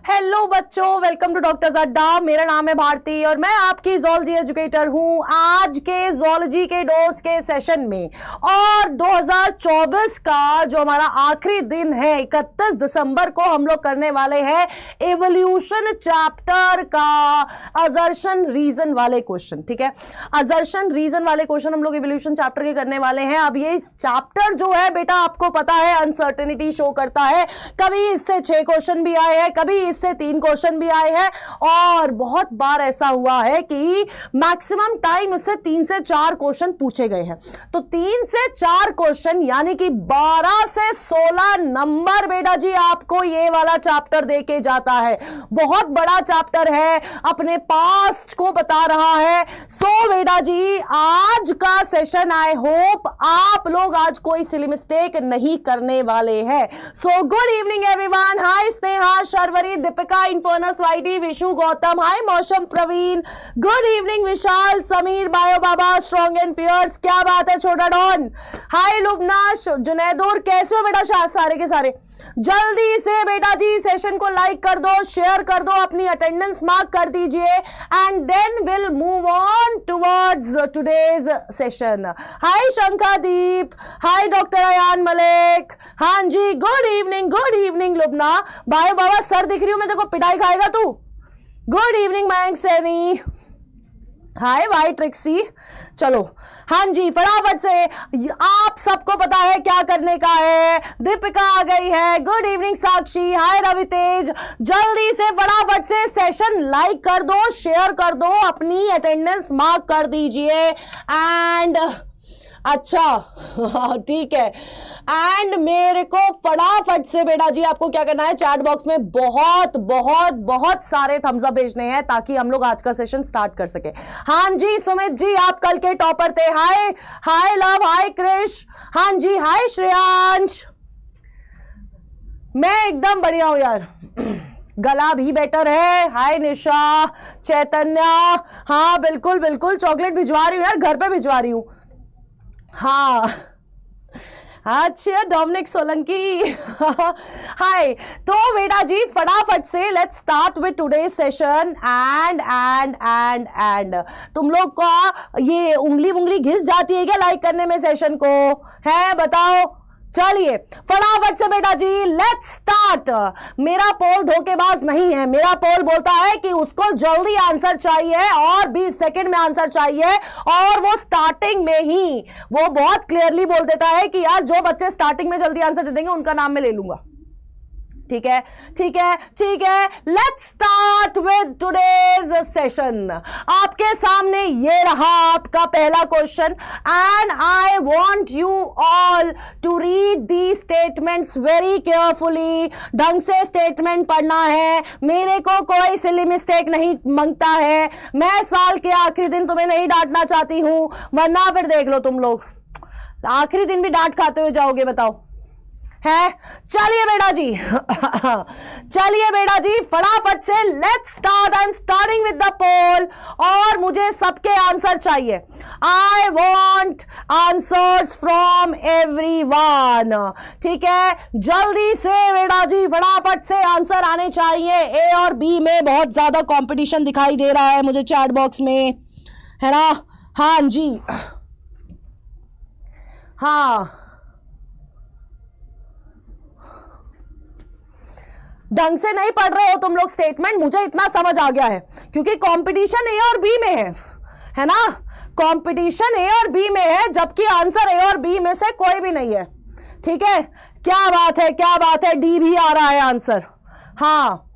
Hello बच्चों, welcome to doctor अड्डा। मेरा नाम है भारती और मैं आपकी ज़ूलॉजी एजुकेटर हूं। आज के ज़ूलॉजी के डोज के सेशन में और 2024 का जो हमारा आखिरी दिन है 31 दिसंबर को हम लोग करने वाले हैं एवोल्यूशन चैप्टर का असर्शन रीजन वाले क्वेश्चन। ठीक है, असर्शन रीजन वाले क्वेश्चन हम लोग एवोल्यूशन चैप्टर के करने वाले हैं। अब ये चैप्टर जो है बेटा आपको पता है अनसर्टेनिटी शो करता है। कभी इससे 6 क्वेश्चन भी आए हैं, कभी इससे 3 क्वेश्चन भी आए हैं और बहुत बार ऐसा हुआ है कि मैक्सिमम टाइम इससे 3 से 4 क्वेश्चन पूछे गए हैं। तो 3 से 4 क्वेश्चन यानी कि 12 से 16 नंबर बेटा जी आपको ये वाला चैप्टर देके जाता है। बहुत बड़ा चैप्टर है, अपने पास्ट को बता रहा है। सो बेटा जी आज का सेशन आई होप आप लोग आज कोई सिली मिस्टेक नहीं करने वाले हैं। So good evening everyone. Hi Sneha, Sharvari, Deepika, इन्फोनस, YD, Vishu, Gautam, hi Mausam, Praveen, good evening Vishal, Sameer, bio Baba, strong and fierce, क्या बात है छोटा डॉन, हाय लुबना, जुनैदुर, कैसे हो बेटा सारे के सारे। जल्दी से बेटा जी सेशन को लाइक कर दो, शेयर कर दो, अपनी अटेंडेंस मार्क कर दीजिए and then will move on towards today's session. Hi Shankadeep, hi doctor Ayan Malik, हाँ जी गुड इवनिंग लुबना। भाई बाबा सर दिख रही हूं मैं, देखो पिटाई खाएगा तू। गुड इवनिंग मयंक सैनी, हाय वाई ट्रिक्सी। चलो हाँ जी फटाफट से, आप सबको पता है क्या करने का है। दीपिका आ गई है, गुड इवनिंग साक्षी, हाय रवि तेज। जल्दी से फटाफट से सेशन लाइक कर दो, शेयर कर दो, अपनी अटेंडेंस मार्क कर दीजिए एंड अच्छा ठीक है। एंड मेरे को फटाफट से बेटा जी आपको क्या करना है, चैट बॉक्स में बहुत बहुत बहुत सारे थम्स अप भेजने हैं ताकि हम लोग आज का सेशन स्टार्ट कर सके। हाँ जी सुमित जी, आप कल के टॉपर थे। हाय लव, हाय क्रिश, हाँ जी हाय श्रेयांश। मैं एकदम बढ़िया हूं यार, गला भी बेटर है। हाय निशा, चैतन्या, हाँ बिल्कुल बिल्कुल, चॉकलेट भिजवा रही हूँ यार, घर पे भिजवा रही हूँ। हाँ अच्छा डोमिनिक सोलंकी हाय। तो बेटा जी फटाफट से let's start with today's session and तुम लोग का ये उंगली घिस जाती है क्या लाइक करने में सेशन को, है बताओ। चलिए फटाफट से बेटा जी लेट्स स्टार्ट। मेरा पोल धोखेबाज नहीं है, मेरा पोल बोलता है कि उसको जल्दी आंसर चाहिए और 20 सेकंड में आंसर चाहिए और वो स्टार्टिंग में ही वो बहुत क्लियरली बोल देता है कि यार जो बच्चे स्टार्टिंग में जल्दी आंसर दे देंगे उनका नाम मैं ले लूंगा। ठीक है ठीक है ठीक है, let's start with today's session. आपके सामने ये रहा आपका पहला question and I want you all to read the statements very carefully. ढंग से स्टेटमेंट पढ़ना है, मेरे को कोई सिली मिस्टेक नहीं मांगता है। मैं साल के आखिरी दिन तुम्हें नहीं डांटना चाहती हूं, वरना फिर देख लो तुम लोग आखिरी दिन भी डांट खाते हुए जाओगे, बताओ है। चलिए बेटा जी चलिए बेटा जी फटाफट से let's start. I am starting with the poll और मुझे सबके आंसर चाहिए। I want answers from everyone. ठीक है, जल्दी से बेटा जी फटाफट से आंसर आने चाहिए। ए और बी में बहुत ज्यादा कंपटीशन दिखाई दे रहा है मुझे चैट बॉक्स में, है ना। हाँ जी हाँ, ढंग से नहीं पढ़ रहे हो तुम लोग स्टेटमेंट, मुझे इतना समझ आ गया है क्योंकि कंपटीशन ए और बी में है ना। कंपटीशन ए और बी में है जबकि आंसर ए और बी में से कोई भी नहीं है। ठीक है, क्या बात है क्या बात है, डी भी आ रहा है आंसर। हाँ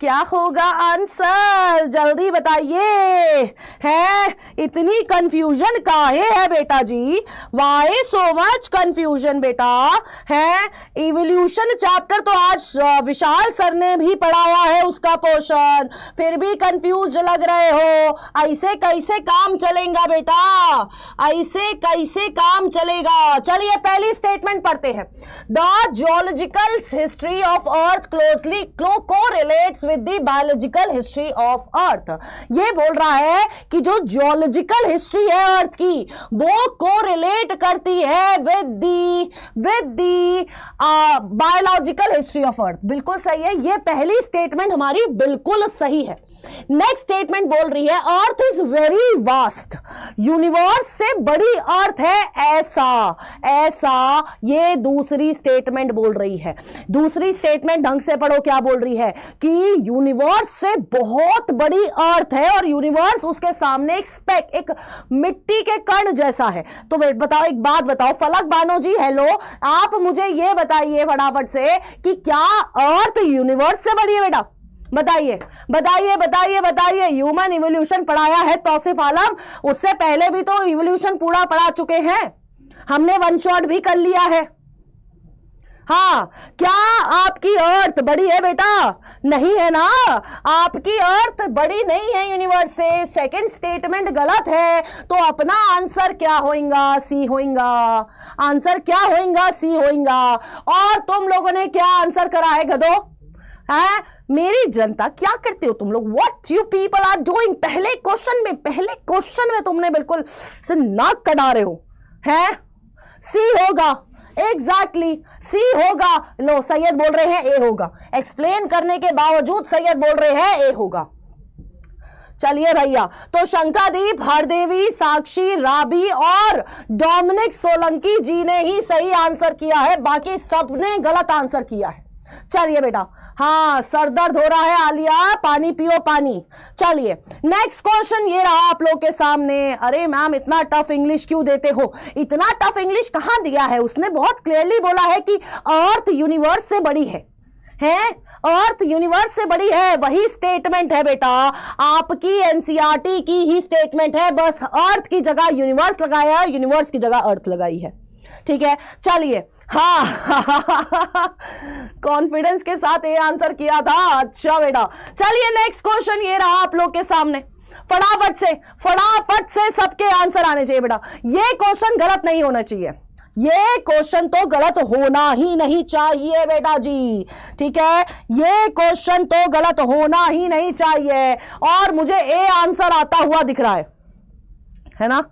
क्या होगा आंसर, जल्दी बताइए। है इतनी कंफ्यूजन काहे है बेटा जी, वाई सो मच कंफ्यूजन बेटा। है इवोल्यूशन चैप्टर तो आज विशाल सर ने भी पढ़ाया है उसका पोर्शन, फिर भी कंफ्यूज लग रहे हो। ऐसे कैसे काम चलेगा बेटा, ऐसे कैसे काम चलेगा। चलिए पहली स्टेटमेंट पढ़ते हैं। The geological history of earth closely correlates with the biological history of earth. ये बोल रहा है कि जो जियोलॉजिकल हिस्ट्री है अर्थ की वो कोरिलेट करती है with the with the biological history of earth. बिल्कुल सही है, ये पहली स्टेटमेंट हमारी बिल्कुल सही है। नेक्स्ट स्टेटमेंट बोल रही है earth is very vast, universe से बड़ी अर्थ है, ऐसा ये दूसरी स्टेटमेंट बोल रही है। दूसरी स्टेटमेंट ढंग से पढ़ो, क्या बोल रही है कि यूनिवर्स से बहुत बड़ी अर्थ है और यूनिवर्स उसके सामने एक स्पेक, एक मिट्टी के कण जैसा है। तो बताओ, एक बात बताओ फलक बानो जी, हेलो, आप मुझे ये बताइए फटाफट से कि क्या अर्थ यूनिवर्स से बड़ी है बेटा? बताइए बताइए बताइए बताइए। ह्यूमन इवोल्यूशन पढ़ाया है तौसीफ आलम, उससे पहले भी तो इवोल्यूशन पूरा पढ़ा चुके हैं, हमने वन शॉट भी कर लिया है। हाँ, क्या आपकी अर्थ बड़ी है बेटा? नहीं है ना, आपकी अर्थ बड़ी नहीं है यूनिवर्स से। सेकंड स्टेटमेंट गलत है, तो अपना आंसर क्या होगा? सी होगा। आंसर क्या होगा? सी होगा। और तुम लोगों ने क्या आंसर करा है गधो? है मेरी जनता, क्या करते हो तुम लोग? What you people are doing? पहले क्वेश्चन में तुमने बिल्कुल से नाक कटा रहे हो। है सी होगा, एग्जैक्टली सी होगा। लो, सैयद बोल रहे हैं ए होगा, एक्सप्लेन करने के बावजूद सैयद बोल रहे हैं ए होगा। चलिए भैया, तो शंकादीप, हरदेवी, साक्षी, राबी और डोमिनिक सोलंकी जी ने ही सही आंसर किया है, बाकी सबने गलत आंसर किया है। चलिए बेटा, हाँ सर दर्द हो रहा है आलिया, पानी पियो पानी। चलिए नेक्स्ट क्वेश्चन ये रहा आप लोग के सामने। अरे मैम इतना टफ इंग्लिश क्यों देते हो? इतना टफ इंग्लिश कहां दिया है? उसने बहुत क्लियरली बोला है कि अर्थ यूनिवर्स से बड़ी है, अर्थ यूनिवर्स से बड़ी है, वही स्टेटमेंट है बेटा, आपकी एनसीईआरटी की ही स्टेटमेंट है, बस अर्थ की जगह यूनिवर्स लगाया है, यूनिवर्स की जगह अर्थ लगाई है। ठीक है, चलिए हाँ कॉन्फिडेंस के साथ ये आंसर किया था। अच्छा बेटा, चलिए नेक्स्ट क्वेश्चन ये रहा आप लोग के सामने। फटाफट से सबके आंसर आने चाहिए बेटा। ये क्वेश्चन गलत नहीं होना चाहिए, ये क्वेश्चन तो गलत होना ही नहीं चाहिए बेटा जी। ठीक है, ये क्वेश्चन तो गलत होना ही नहीं चाहिए। और मुझे ए आंसर आता हुआ दिख रहा है ना?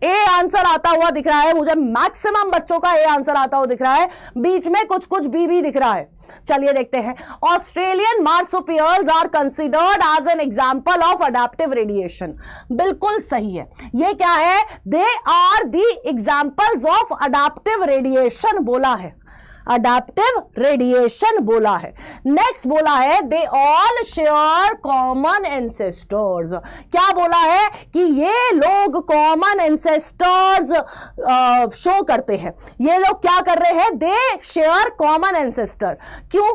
ए आंसर आता हुआ दिख रहा है मुझे, मैक्सिमम बच्चों का ए आंसर आता हुआ दिख रहा है, बीच में कुछ कुछ बी भी दिख रहा है। चलिए देखते हैं। Australian marsupials are considered as an example of adaptive radiation. बिल्कुल सही है। ये क्या है? They are the examples of adaptive radiation बोला है, अडैप्टिव रेडिएशन बोला है। नेक्स्ट बोला है they all share common ancestors. क्या बोला है? कि ये लोग कॉमन एंसेस्टर्स शो करते हैं। ये लोग क्या कर रहे हैं? दे शेयर कॉमन एंसेस्टर। क्यों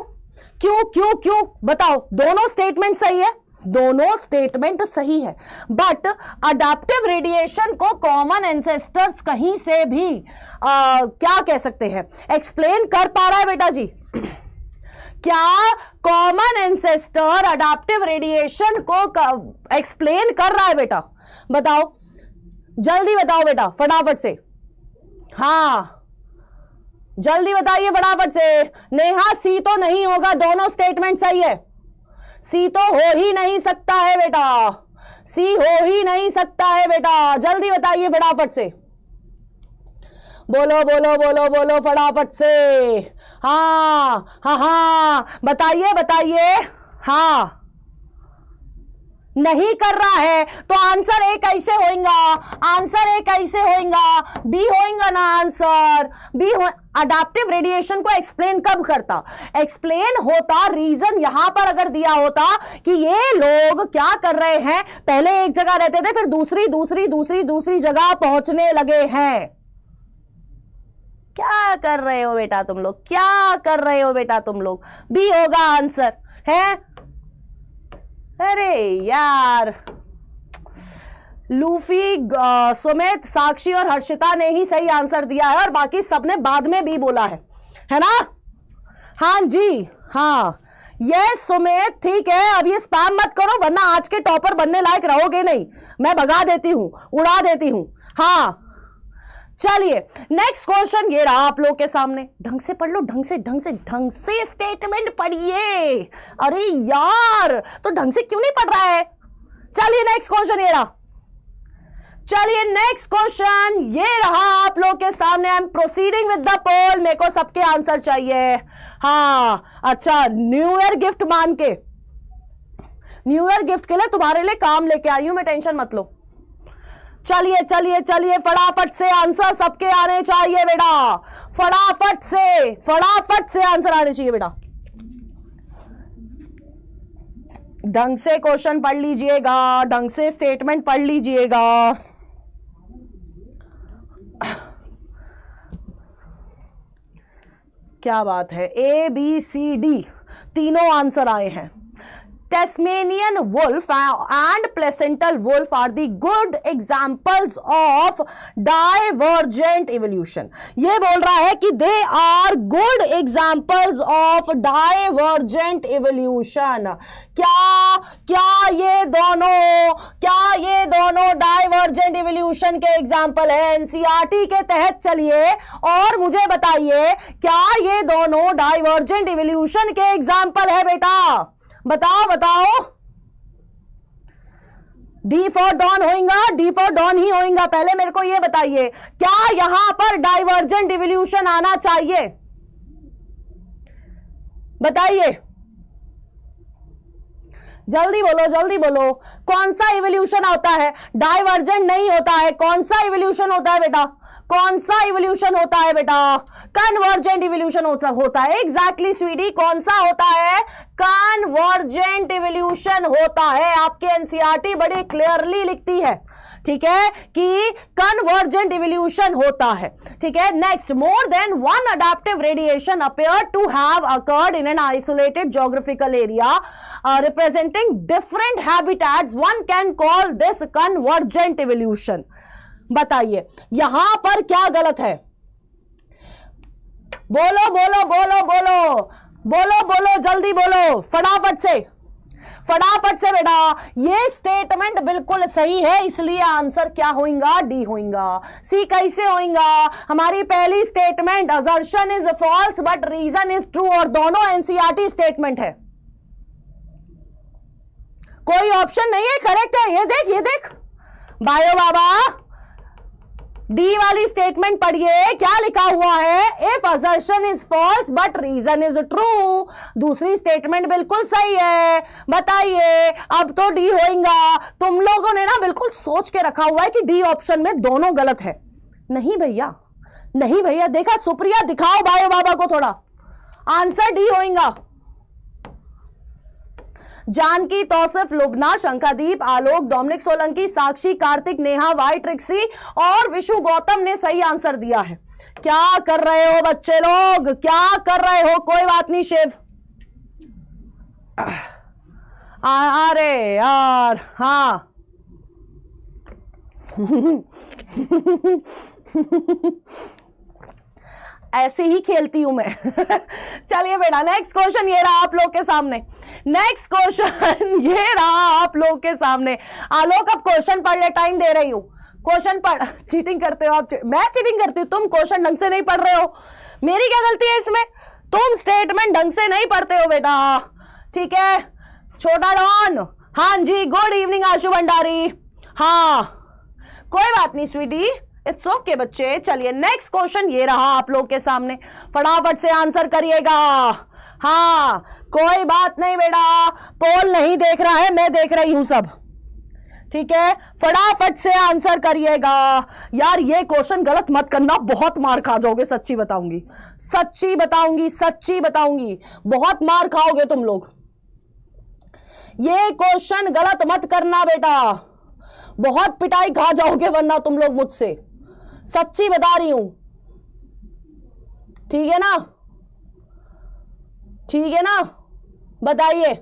क्यों क्यों क्यों बताओ? दोनों स्टेटमेंट सही है, दोनों स्टेटमेंट सही है, बट अडैप्टिव रेडिएशन को कॉमन एंसेस्टर्स कहीं से भी क्या कह सकते हैं, एक्सप्लेन कर पा रहा है बेटा जी? क्या कॉमन एंसेस्टर अडैप्टिव रेडिएशन को एक्सप्लेन कर रहा है बेटा? बताओ, जल्दी बताओ बेटा फटाफट से। हाँ जल्दी बताइए फटाफट से। नेहा, सी तो नहीं होगा, दोनों स्टेटमेंट सही है। सी तो हो ही नहीं सकता है बेटा, सी हो ही नहीं सकता है बेटा। जल्दी बताइए फटाफट से, बोलो बोलो बोलो बोलो फटाफट से। हाँ हाँ हाँ बताइए बताइए। हाँ नहीं कर रहा है तो आंसर ए कैसे होगा? आंसर ए कैसे होगा? बी होगा ना आंसर? बी हो। अडैप्टिव रेडिएशन को एक्सप्लेन कब करता? एक्सप्लेन होता, रीजन यहां पर अगर दिया होता कि ये लोग क्या कर रहे हैं, पहले एक जगह रहते थे फिर दूसरी दूसरी दूसरी दूसरी जगह पहुंचने लगे हैं। क्या कर रहे हो बेटा तुम लोग? क्या कर रहे हो बेटा तुम लोग? बी होगा आंसर है। अरे यार, लूफी, सुमित, साक्षी और हर्षिता ने ही सही आंसर दिया है और बाकी सबने बाद में भी बोला है ना? हाँ जी, हाँ यस सुमित, ठीक है। अब ये स्पैम मत करो वरना आज के टॉपर बनने लायक रहोगे नहीं, मैं भगा देती हूं, उड़ा देती हूं। हाँ चलिए नेक्स्ट क्वेश्चन ये रहा आप लोग के सामने। ढंग से पढ़ लो, ढंग से स्टेटमेंट पढ़िए। अरे यार, तो ढंग से क्यों नहीं पढ़ रहा है? चलिए नेक्स्ट क्वेश्चन ये रहा। चलिए नेक्स्ट क्वेश्चन ये रहा आप लोग के सामने। I am proceeding with the poll. मेरे को सबके आंसर चाहिए। हाँ अच्छा, न्यू ईयर गिफ्ट मान के, न्यू ईयर गिफ्ट के लिए तुम्हारे लिए काम लेके आई हूं मैं, टेंशन मत लो। चलिए चलिए चलिए फटाफट से आंसर सबके आने चाहिए बेटा, फटाफट से आंसर आने चाहिए बेटा। ढंग से क्वेश्चन पढ़ लीजिएगा, ढंग से स्टेटमेंट पढ़ लीजिएगा। क्या बात है, ए बी सी डी तीनों आंसर आए हैं। Tasmanian wolf and placental wolf are the good examples of divergent evolution. ये बोल रहा है कि they are good examples of divergent evolution. क्या ये दोनों divergent evolution के एग्जाम्पल है एनसीईआरटी के तहत? चलिए और मुझे बताइए, क्या ये दोनों divergent evolution के एग्जाम्पल है बेटा? बताओ। डी फॉर डॉन होएगा, डी फॉर डॉन ही होएगा। पहले मेरे को यह बताइए, क्या यहां पर डाइवर्जेंट इवोल्यूशन आना चाहिए? बताइए, जल्दी बोलो। कौन सा इवोल्यूशन होता है? डाइवर्जेंट नहीं होता है। कौन सा इवोल्यूशन होता है बेटा? कन्वर्जेंट इवोल्यूशन होता है। एग्जैक्टली स्वीटी, कौन सा होता है? कन्वर्जेंट इवोल्यूशन होता है। आपके एनसीईआरटी बड़ी क्लियरली लिखती है, ठीक है, कि कन्वर्जेंट इवोल्यूशन होता है। ठीक है, next, more than one adaptive radiation appear to have occurred in an isolated geographical area representing different habitats, one can call this convergent evolution. बताइए यहां पर क्या गलत है? बोलो, जल्दी बोलो, फटाफट से बेटा। ये स्टेटमेंट बिल्कुल सही है, इसलिए आंसर क्या होगा? डी होगा। सी कैसे होगा? हमारी पहली statement assertion is false but reason is true, और दोनों एनसीईआरटी स्टेटमेंट है, कोई ऑप्शन नहीं है, करेक्ट है। ये देख बायो बाबा, डी वाली स्टेटमेंट पढ़िए, क्या लिखा हुआ है? If assertion is false but reason is true. दूसरी स्टेटमेंट बिल्कुल सही है। बताइए, अब तो डी होगा। तुम लोगों ने ना बिल्कुल सोच के रखा हुआ है कि डी ऑप्शन में दोनों गलत है। नहीं भैया, देखा सुप्रिया, दिखाओ बायो बाबा को थोड़ा, आंसर डी होगा। जानकी, तौसिफ, लुबना, शंखादीप, आलोक, डोमिनिक सोलंकी, साक्षी, कार्तिक, नेहा, वाई, ट्रिक्सी और विशु गौतम ने सही आंसर दिया है। क्या कर रहे हो बच्चे लोग, क्या कर रहे हो? कोई बात नहीं शिव, अरे यार, हाँ ऐसे ही खेलती हूं मैं। चलिए बेटा, नेक्स्ट क्वेश्चन ये रहा आप लोग के सामने। आलोक, अब क्वेश्चन पढ़ ले, टाइम दे रही हूं, क्वेश्चन पढ़। चीटिंग करते हो आप, मैं चीटिंग करती हूँ, तुम क्वेश्चन ढंग से नहीं पढ़ रहे हो। मेरी क्या गलती है इसमें? तुम स्टेटमेंट ढंग से नहीं पढ़ते हो बेटा, ठीक है। छोटा डॉन, हाँ जी, गुड इवनिंग आशु भंडारी। हाँ कोई बात नहीं स्वीटी, इट्स ओके बच्चे। चलिए नेक्स्ट क्वेश्चन ये रहा आप लोग के सामने, फटाफट से आंसर करिएगा। हाँ कोई बात नहीं बेटा, पोल नहीं देख रहा है, मैं देख रही हूं सब, ठीक है। फटाफट से आंसर करिएगा। यार ये क्वेश्चन गलत मत करना, बहुत मार खा जाओगे, सच्ची बताऊंगी, बहुत मार खाओगे तुम लोग। ये क्वेश्चन गलत मत करना बेटा, बहुत पिटाई खा जाओगे वरना तुम लोग मुझसे, सच्ची बता रही हूं, ठीक है ना, बताइए।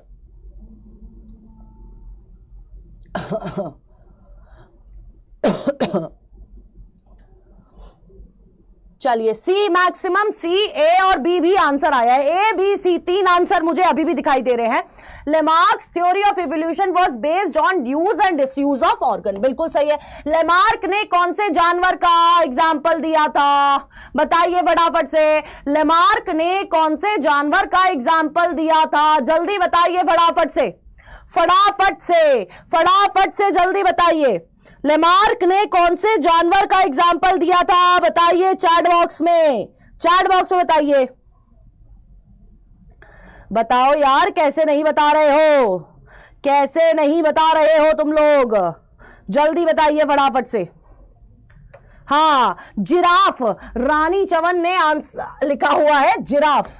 चलिए सी मैक्सिमम, सी, ए और बी भी आंसर आया है। ए बी सी तीन आंसर मुझे अभी भी दिखाई दे रहे हैं। Lamarck's theory of evolution was based on use and disuse of organ, बिल्कुल सही है। लेमार्क ने कौन से जानवर का एग्जाम्पल दिया था, बताइए फटाफट से। लेमार्क ने कौन से जानवर का एग्जाम्पल दिया था, जल्दी बताइए फटाफट से जल्दी बताइए। लेमार्क ने कौन से जानवर का एग्जाम्पल दिया था? बताइए चैट बॉक्स में, चैट बॉक्स में बताइए। बताओ यार, कैसे नहीं बता रहे हो, कैसे नहीं बता रहे हो तुम लोग, जल्दी बताइए फटाफट से। हाँ, जिराफ। रानी चवन ने आंसर लिखा हुआ है जिराफ।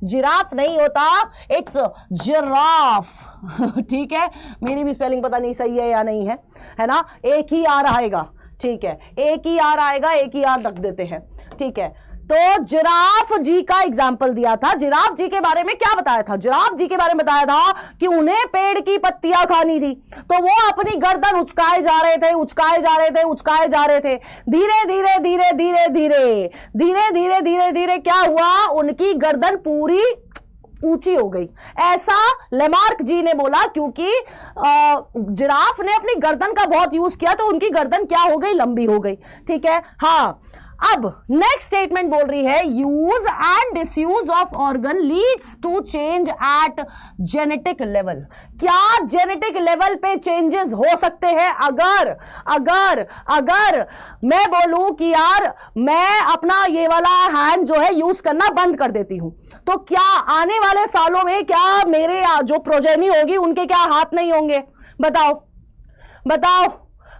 जिराफ नहीं होता, इट्स जिराफ। ठीक है, मेरी भी स्पेलिंग पता नहीं सही है या नहीं है ना? एक ही आर आएगा, ठीक है, एक ही आर आएगा, एक ही आर रख देते हैं, ठीक है। तो जिराफ जी का एग्जाम्पल दिया था। जिराफ जी के बारे में क्या बताया था? जिराफ जी के बारे में बताया था कि उन्हें पेड़ की पत्तियां खानी थी, तो वो अपनी गर्दन उचकाए जा रहे थे, उचकाए जा रहे थे, उचकाए जा रहे थे। धीरे धीरे धीरे धीरे धीरे धीरे धीरे धीरे धीरे क्या हुआ? उनकी गर्दन पूरी ऊंची हो गई, ऐसा लेमार्क जी ने बोला, क्योंकि जिराफ ने अपनी गर्दन का बहुत यूज किया, तो उनकी गर्दन क्या हो गई? लंबी हो गई, ठीक है। हाँ, अब नेक्स्ट स्टेटमेंट बोल रही है use and disuse of organ leads to change at genetic level. क्या जेनेटिक लेवल पे चेंजेस हो सकते हैं? अगर अगर अगर मैं बोलूं कि यार मैं अपना ये वाला हैंड जो है यूज करना बंद कर देती हूं, तो क्या आने वाले सालों में क्या मेरे जो प्रोजेनी होगी उनके क्या हाथ नहीं होंगे? बताओ बताओ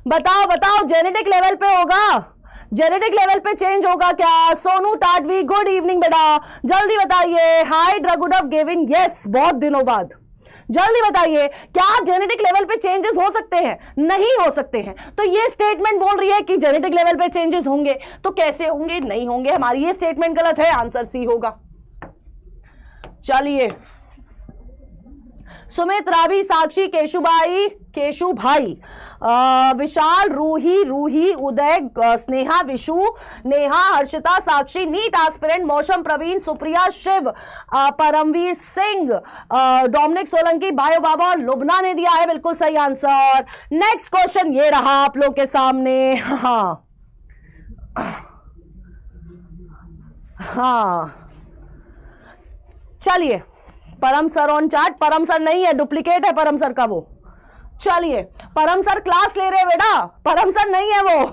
बताओ बताओ, जेनेटिक लेवल पे होगा? जेनेटिक लेवल पे चेंज होगा क्या? सोनू टाडवी, गुड इवनिंग बेटा, जल्दी बताइए। हाय ड्रगुडव गेविन, यस, बहुत दिनों बाद, जल्दी बताइए, क्या जेनेटिक लेवल पे चेंजेस हो सकते हैं? नहीं हो सकते हैं। तो ये स्टेटमेंट बोल रही है कि जेनेटिक लेवल पे चेंजेस होंगे, तो कैसे होंगे? नहीं होंगे। हमारी ये स्टेटमेंट गलत है, आंसर सी होगा। चलिए, सुमित, रावी, साक्षी, केशुभाई, विशाल, रूही, उदय, स्नेहा, विशु, नेहा, हर्षिता, साक्षी, नीट एस्पिरेंट, मौसम, प्रवीण, सुप्रिया, शिव, परमवीर सिंह, डोमिनिक सोलंकी, बायो बाबा और लुबना ने दिया है बिल्कुल सही आंसर। नेक्स्ट क्वेश्चन ये रहा आप लोग के सामने। हाँ हाँ, चलिए, परम सर ऑन चार्ट। परम सर नहीं है, डुप्लीकेट है परम सर का वो। चलिए, परम सर क्लास ले रहे बेटा, परम सर नहीं है वो।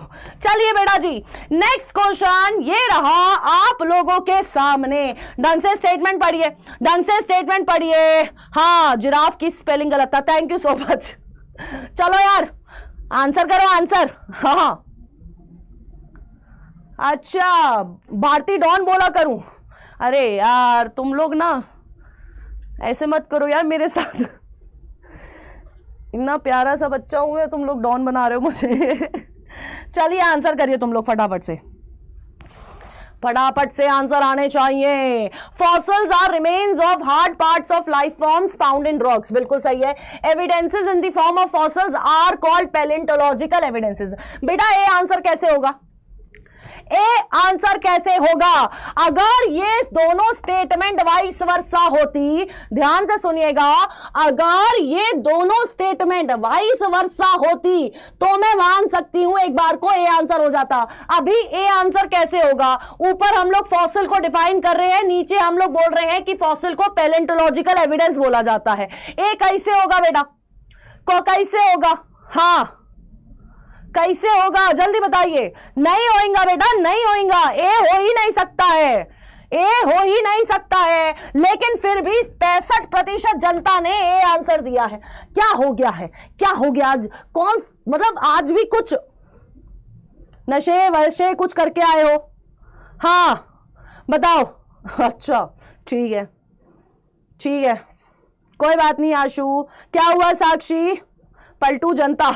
चलिए बेटा जी, नेक्स्ट क्वेश्चन ये रहा आप लोगों के सामने। ढंग से स्टेटमेंट पढ़िए, ढंग से स्टेटमेंट पढ़िए। हाँ, जिराफ की स्पेलिंग गलत था, थैंक यू सो मच। चलो यार, आंसर करो, आंसर। हाँ, अच्छा, भारती डॉन बोला करूं? अरे यार, तुम लोग ना ऐसे मत करो यार मेरे साथ। इतना प्यारा सा बच्चा हूं मैं, तुम लोग डॉन बना रहे हो मुझे। चलिए, आंसर करिए तुम लोग फटाफट से, फटाफट से आंसर आने चाहिए। Fossils are remains of hard parts of life forms found in rocks, बिल्कुल सही है। Evidences in the form of fossils are called palaeontological evidences. बेटा ए आंसर कैसे होगा? ए आंसर कैसे होगा? अगर ये दोनों स्टेटमेंट वाइस वर्सा होती, ध्यान से सुनिएगा, अगर ये दोनों स्टेटमेंट वाइस वर्सा होती तो मैं मान सकती हूं एक बार को ए आंसर हो जाता। अभी ए आंसर कैसे होगा? ऊपर हम लोग फॉसिल को डिफाइन कर रहे हैं, नीचे हम लोग बोल रहे हैं कि फॉसिल को पैलेंटोलॉजिकल एविडेंस बोला जाता है। ए कैसे होगा बेटा? कैसे होगा? हाँ, कैसे होगा? जल्दी बताइए। नहीं होएगा बेटा, नहीं होएगा, ए हो ही नहीं सकता है, ए हो ही नहीं सकता है। लेकिन फिर भी 65% जनता ने ए आंसर दिया है। क्या हो गया है? क्या हो गया आज? कौन, मतलब आज भी कुछ नशे वशे कुछ करके आए हो? हाँ बताओ। अच्छा ठीक है, ठीक है, कोई बात नहीं। आशु, क्या हुआ? साक्षी, पलटू जनता।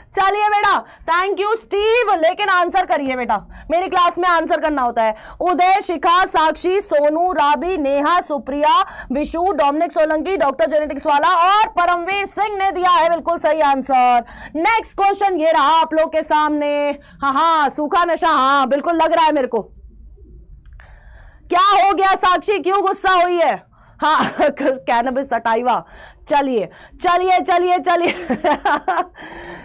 चलिए बेटा, थैंक यू स्टीव, लेकिन आंसर करिए बेटा, मेरी क्लास में आंसर करना होता है। Uday, Shikha, Sakshi, Sonu, Rabi, Neha, Supriya, Vishu, Dominic Solanki, doctor genetics वाला और परमवीर सिंह ने दिया है बिल्कुल सही आंसर। नेक्स्ट क्वेश्चन ये रहा आप लोग के सामने। हाँ, सूखा नशा, हाँ बिल्कुल लग रहा है मेरे को। क्या हो गया साक्षी, क्यों गुस्सा हुई है? हाँ, कैनबिस सटाइवा। चलिए चलिए चलिए चलिए।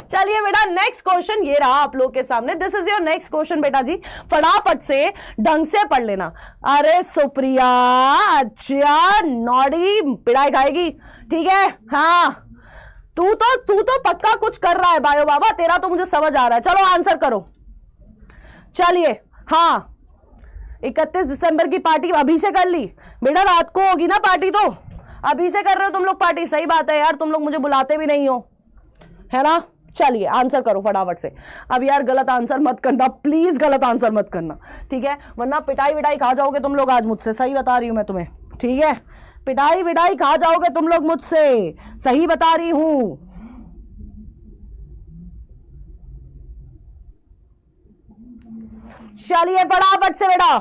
चलिए बेटा, नेक्स्ट क्वेश्चन ये रहा आप लोग के सामने। This is your next question बेटा जी, फटाफट से ढंग से पढ़ लेना। अरे सुप्रिया, अच्छा, नॉडी पिटाई खाएगी, ठीक है। हाँ तू तो पक्का कुछ कर रहा है बायो बाबा, तेरा तो मुझे समझ आ रहा है। चलो आंसर करो। चलिए, हाँ 31 दिसंबर की पार्टी अभी से कर ली बेटा, रात को होगी ना पार्टी, तो अभी से कर रहे हो तुम लोग पार्टी। सही बात है यार, तुम लोग मुझे बुलाते भी नहीं हो, है ना। चलिए आंसर करो फटाफट से। अब यार गलत आंसर मत करना प्लीज, गलत आंसर मत करना, ठीक है, वरना पिटाई विटाई खा जाओगे तुम लोग आज मुझसे। सही बता रही हूं मैं तुम्हें, ठीक है, पिटाई विटाई खा जाओगे तुम लोग मुझसे, सही बता रही हूं। चलिए फटाफट से बेटा,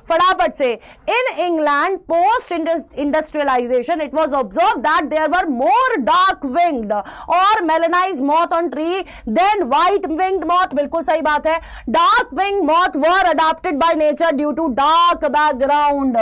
फटाफट से। In England post industrialisation it was observe that there were more dark winged और melanise moth on tree then white winged moth. बिल्कुल सही बात है। Dark wing moth were adopted by nature due to dark background.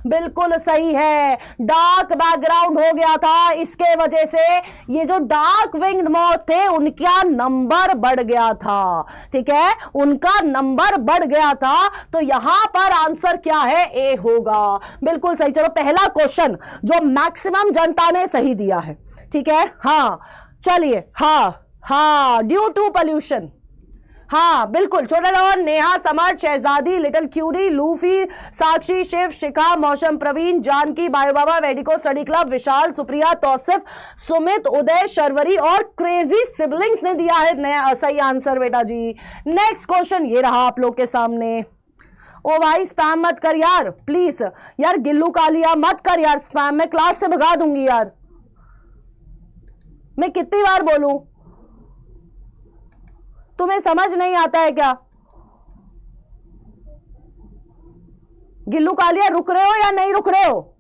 बिल्कुल सही है, dark background हो गया था, इसके वजह से ये जो डार्क विंग्ड मॉथ थे उनका नंबर बढ़ गया था, ठीक है, उनका नंबर बढ़ गया था। तो यहां पर आंसर क्या है, ए होगा। बिल्कुल सही। चलो पहला क्वेश्चन जो मैक्सिमम जनता ने सही दिया है, ठीक है। हाँ चलिए, हाँ ड्यू टू पोल्यूशन, हाँ बिल्कुल। छोटा रॉन, नेहा, समर, शहजादी, लिटिल क्यूरी, लूफी, साक्षी, शिव, शिखा, मौसम, प्रवीण, जानकी, बायो बाबा, वेडिको स्टडी क्लब, विशाल, सुप्रिया, तौसिफ, सुमित, उदय, शर्वरी और क्रेजी सिबलिंग्स ने दिया है नया सही आंसर बेटा जी। नेक्स्ट क्वेश्चन ये रहा आप लोग के सामने। ओ भाई स्पैम मत कर यार प्लीज, यार गिल्लू कालिया मत कर यार स्पैम, मैं क्लास से भगा दूंगी यार। मैं कितनी बार बोलूं, तुम्हें समझ नहीं आता है क्या? गिल्लू कालिया रुक रहे हो या नहीं रुक रहे हो?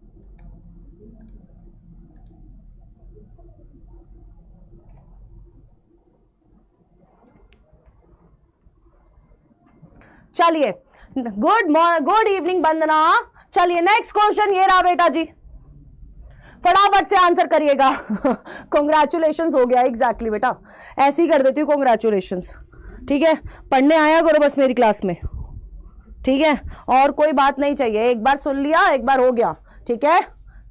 चलिए, गुड इवनिंग वंदना। चलिए नेक्स्ट क्वेश्चन ये रहा बेटा जी, फटाफट से आंसर करिएगा। कॉन्ग्रेचुलेशंस हो गया, एग्जैक्टली बेटा, ऐसे ही कर देती हूँ कॉन्ग्रेचुलेशंस, ठीक है। पढ़ने आया करो बस मेरी क्लास में, ठीक है, और कोई बात नहीं चाहिए। एक बार सुन लिया, एक बार हो गया, ठीक है।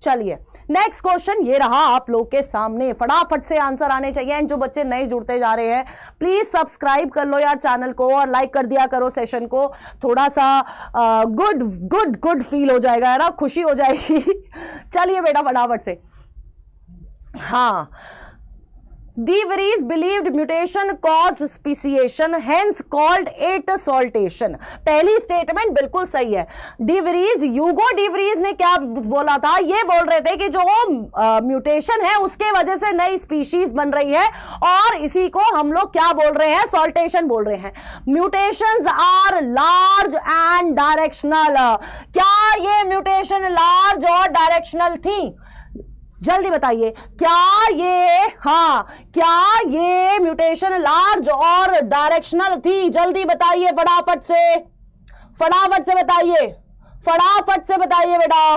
चलिए नेक्स्ट क्वेश्चन ये रहा आप लोग के सामने, फटाफट से आंसर आने चाहिए। एंड जो बच्चे नए जुड़ते जा रहे हैं प्लीज सब्सक्राइब कर लो यार चैनल को और लाइक कर दिया करो सेशन को, थोड़ा सा गुड फील हो जाएगा, है ना, खुशी हो जाएगी। चलिए बेटा फटाफट से। हाँ, De Vries believed mutation caused speciation, hence called it saltation. पहली स्टेटमेंट बिल्कुल सही है। डी वरीज, यूगो डी वरीज ने क्या बोला था, ये बोल रहे थे कि जो म्यूटेशन है उसके वजह से नई स्पीशीज बन रही है और इसी को हम लोग क्या बोल रहे हैं, सॉल्टेशन बोल रहे हैं। Mutations are large and directional. क्या ये म्यूटेशन लार्ज और डायरेक्शनल थी? जल्दी बताइए, क्या ये म्यूटेशन लार्ज और डायरेक्शनल थी? जल्दी बताइए फटाफट से बताइए बेटा।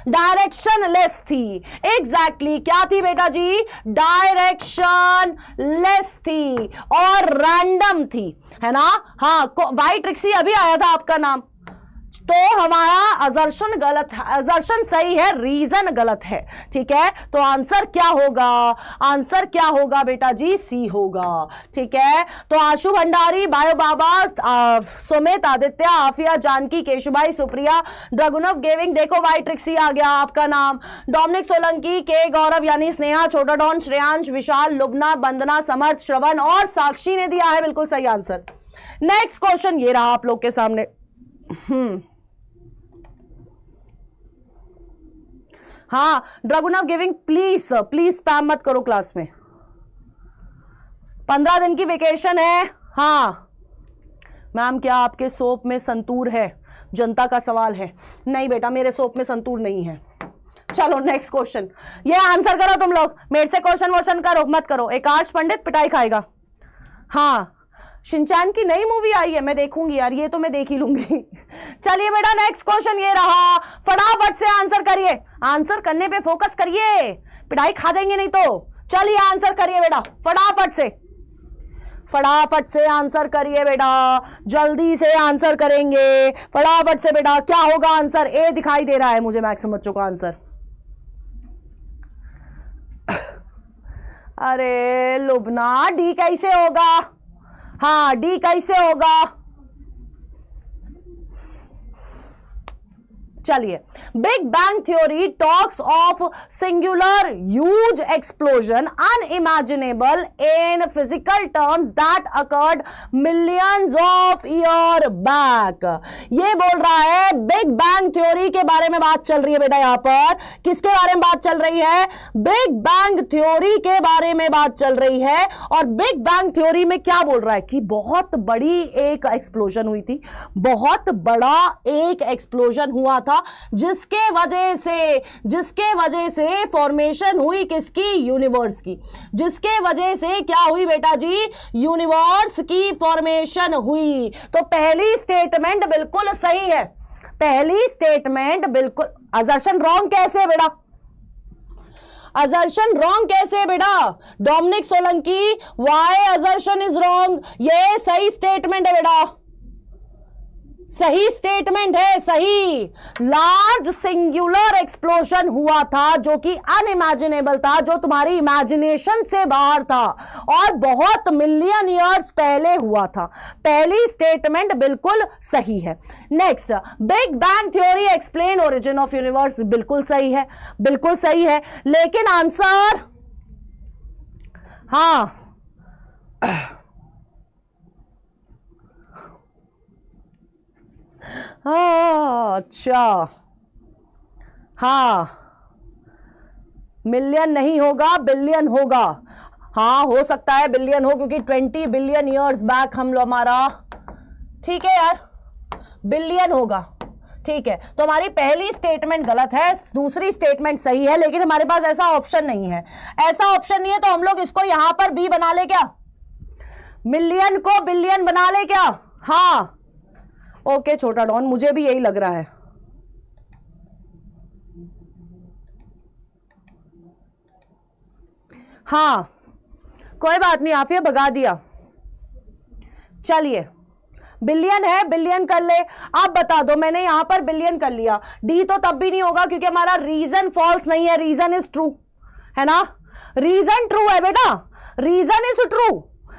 डायरेक्शन लेस थी, एग्जैक्टली क्या थी बेटा जी? डायरेक्शन लेस थी और रैंडम थी, है ना। हाँ, वाई ट्रिक्सी अभी आया था आपका नाम, तो हमारा अजर्शन गलत है, अजर्शन सही है, रीजन गलत है, ठीक है। तो आंसर क्या होगा बेटा जी? सी होगा, ठीक है। तो आशु भंडारी, बायो बाबा, सुमित, आदित्य, आफिया, जानकी, केशुभाई, सुप्रिया, ड्रगुनव गेविंग, देखो वाई ट्रिक्सी आ गया आपका नाम, डोमिनिक सोलंकी, के गौरव यानी स्नेहा, छोटा डॉन, श्रेयांश, विशाल, लुबना, वंदना, समर्थ, श्रवण और साक्षी ने दिया है बिल्कुल सही आंसर। नेक्स्ट क्वेश्चन ये रहा आप लोग के सामने। हाँ, ड्रगुनव गिविंग प्लीज स्पैम मत करो क्लास में। 15 दिन की वेकेशन है। हाँ मैम, क्या आपके सोप में संतूर है? जनता का सवाल है। नहीं बेटा, मेरे सोप में संतूर नहीं है। चलो नेक्स्ट क्वेश्चन, ये आंसर करो तुम लोग, मेरे से क्वेश्चन मत करो। आकाश पंडित पिटाई खाएगा। हाँ, शिनचैन की नई मूवी आई है, मैं देखूंगी यार, ये तो मैं देख ही लूंगी। चलिए बेटा नेक्स्ट क्वेश्चन ये रहा, फटाफट से आंसर करिए, आंसर करने पे फोकस करिए, पिटाई खा जाएंगे नहीं तो। चलिए आंसर करिए बेटा, फटाफट से आंसर करिए बेटा, जल्दी से आंसर करेंगे फटाफट से बेटा। क्या होगा आंसर? ए दिखाई दे रहा है मुझे मैक्सिमम बच्चों का आंसर। अरे लुबना, डी कैसे होगा? हाँ, डी कैसे होगा? चलिए, big bang theory talks of singular huge explosion unimaginable in physical terms that occurred millions of year back. ये बोल रहा है बिग बैंग थ्योरी के बारे में बात चल रही है बेटा। यहां पर किसके बारे में बात चल रही है? बिग बैंग थ्योरी के बारे में बात चल रही है। और बिग बैंग थ्योरी में क्या बोल रहा है कि बहुत बड़ी एक एक्सप्लोजन हुई थी, बहुत बड़ा एक एक्सप्लोजन हुआ था, जिसके वजह से फॉर्मेशन हुई किसकी? यूनिवर्स की। जिसके वजह से क्या हुई बेटा जी? यूनिवर्स की फॉर्मेशन हुई। तो पहली स्टेटमेंट बिल्कुल सही है, पहली स्टेटमेंट बिल्कुल। असर्शन रॉन्ग कैसे है बेटा? असर्शन रॉन्ग कैसे है बेटा? Dominic Solanki, why assertion is wrong? ये सही स्टेटमेंट है बेटा, सही स्टेटमेंट है, सही। लार्ज सिंगुलर एक्सप्लोजन हुआ था जो कि अनइमेजिनेबल था, जो तुम्हारी इमेजिनेशन से बाहर था और बहुत मिलियन ईयर्स पहले हुआ था। पहली स्टेटमेंट बिल्कुल सही है। Next, big bang theory explain origin of universe, बिल्कुल सही है, बिल्कुल सही है। लेकिन आंसर, हाँ अच्छा, हाँ, मिलियन नहीं होगा, बिलियन होगा। हाँ, हो सकता है बिलियन हो, क्योंकि 20 बिलियन ईयर्स बैक हम लोग हमारा, ठीक है यार, बिलियन होगा। ठीक है, तो हमारी पहली स्टेटमेंट गलत है, दूसरी स्टेटमेंट सही है, लेकिन हमारे पास ऐसा ऑप्शन नहीं है। ऐसा ऑप्शन नहीं है तो हम लोग इसको यहां पर बी बना ले क्या? मिलियन को बिलियन बना ले क्या? हाँ, ओके छोटा डॉन, मुझे भी यही लग रहा है। हाँ, कोई बात नहीं, आफिया भगा दिया। चलिए, बिलियन है, बिलियन कर ले। आप बता दो, मैंने यहां पर बिलियन कर लिया। डी तो तब भी नहीं होगा क्योंकि हमारा रीजन फॉल्स नहीं है, रीजन इज ट्रू, है ना? रीजन ट्रू है बेटा, रीजन इज ट्रू,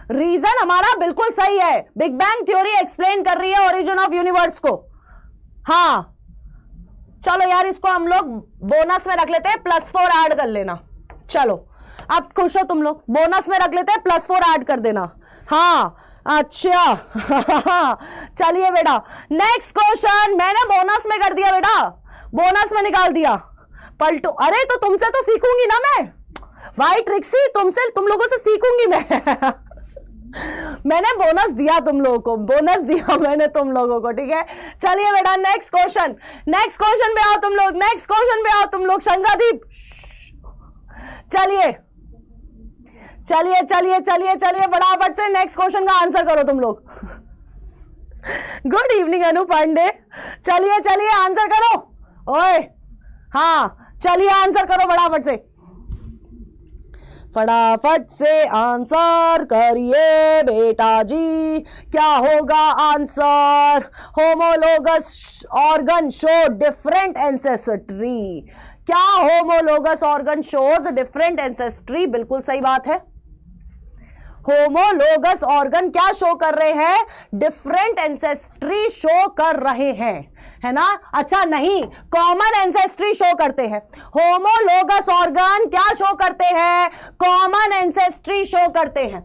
रीजन हमारा बिल्कुल सही है। बिग बैंग थ्योरी एक्सप्लेन कर रही है ओरिजिन ऑफ यूनिवर्स को। हाँ, चलो यार, इसको हम लोग बोनस में रख लेते हैं, +4 ऐड कर लेना। चलो, अब खुश हो तुम लोग, बोनस में रख लेते हैं, +4 ऐड कर देना। हाँ, अच्छा चलिए बेटा, नेक्स्ट क्वेश्चन मैंने बोनस में कर दिया बेटा, बोनस में निकाल दिया। पलटो, अरे तो तुमसे तो सीखूंगी ना मैं भाई ट्रिक्सी, तुम लोगों से सीखूंगी मैं मैंने बोनस दिया तुम लोगों को, बोनस दिया मैंने तुम लोगों को, ठीक है। चलिए बेटा, नेक्स्ट क्वेश्चन पे आओ तुम लोग, नेक्स्ट क्वेश्चन पे आओ तुम लोग। शंगादीप, चलिए चलिए चलिए चलिए चलिए, फटाफट से नेक्स्ट क्वेश्चन का आंसर करो तुम लोग गुड इवनिंग अनु पांडे, चलिए चलिए आंसर करो। ओए हाँ, चलिए आंसर करो फटाफट से, फटाफट से आंसर करिए बेटा जी। क्या होगा answer? Homologous organ show different ancestry. क्या homologous organ shows different ancestry? बिल्कुल सही बात है। होमोलोगस ऑर्गन क्या शो कर रहे हैं? डिफरेंट एंसेस्ट्री शो कर रहे हैं, है ना? अच्छा नहीं, कॉमन एंसेस्ट्री शो करते हैं। होमोलोगस ऑर्गन क्या शो करते हैं? कॉमन एंसेस्ट्री शो करते हैं,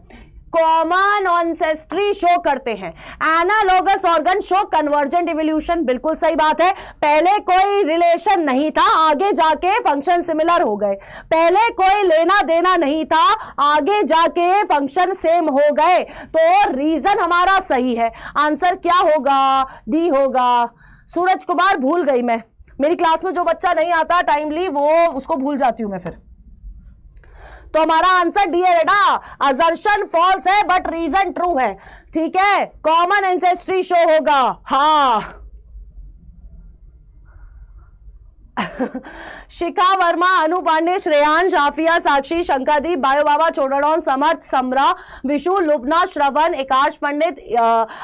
कॉमन एंसेस्ट्री शो करते हैं। Analogous organ show convergent evolution. बिल्कुल सही बात है, पहले कोई रिलेशन नहीं था, आगे जाके फंक्शन सिमिलर हो गए। पहले कोई लेना देना नहीं था, आगे जाके फंक्शन सेम हो गए। तो रीजन हमारा सही है। आंसर क्या होगा? डी होगा। सूरज कुमार, भूल गई मैं, मेरी क्लास में जो बच्चा नहीं आता टाइमली वो उसको भूल जाती हूं मैं फिर। तो हमारा आंसर डी है बेटा, असर्शन फॉल्स है बट रीजन ट्रू है, ठीक है। कॉमन एंसेस्ट्री शो होगा, हाँ शिखा वर्मा, अनु पांडे, श्रेयांश, आफिया, साक्षी, शंकादीप, बायो बाबा, छोटाडॉन, समर्थ, समरा, विशु, लुबना, श्रवण, एकाश पंडित,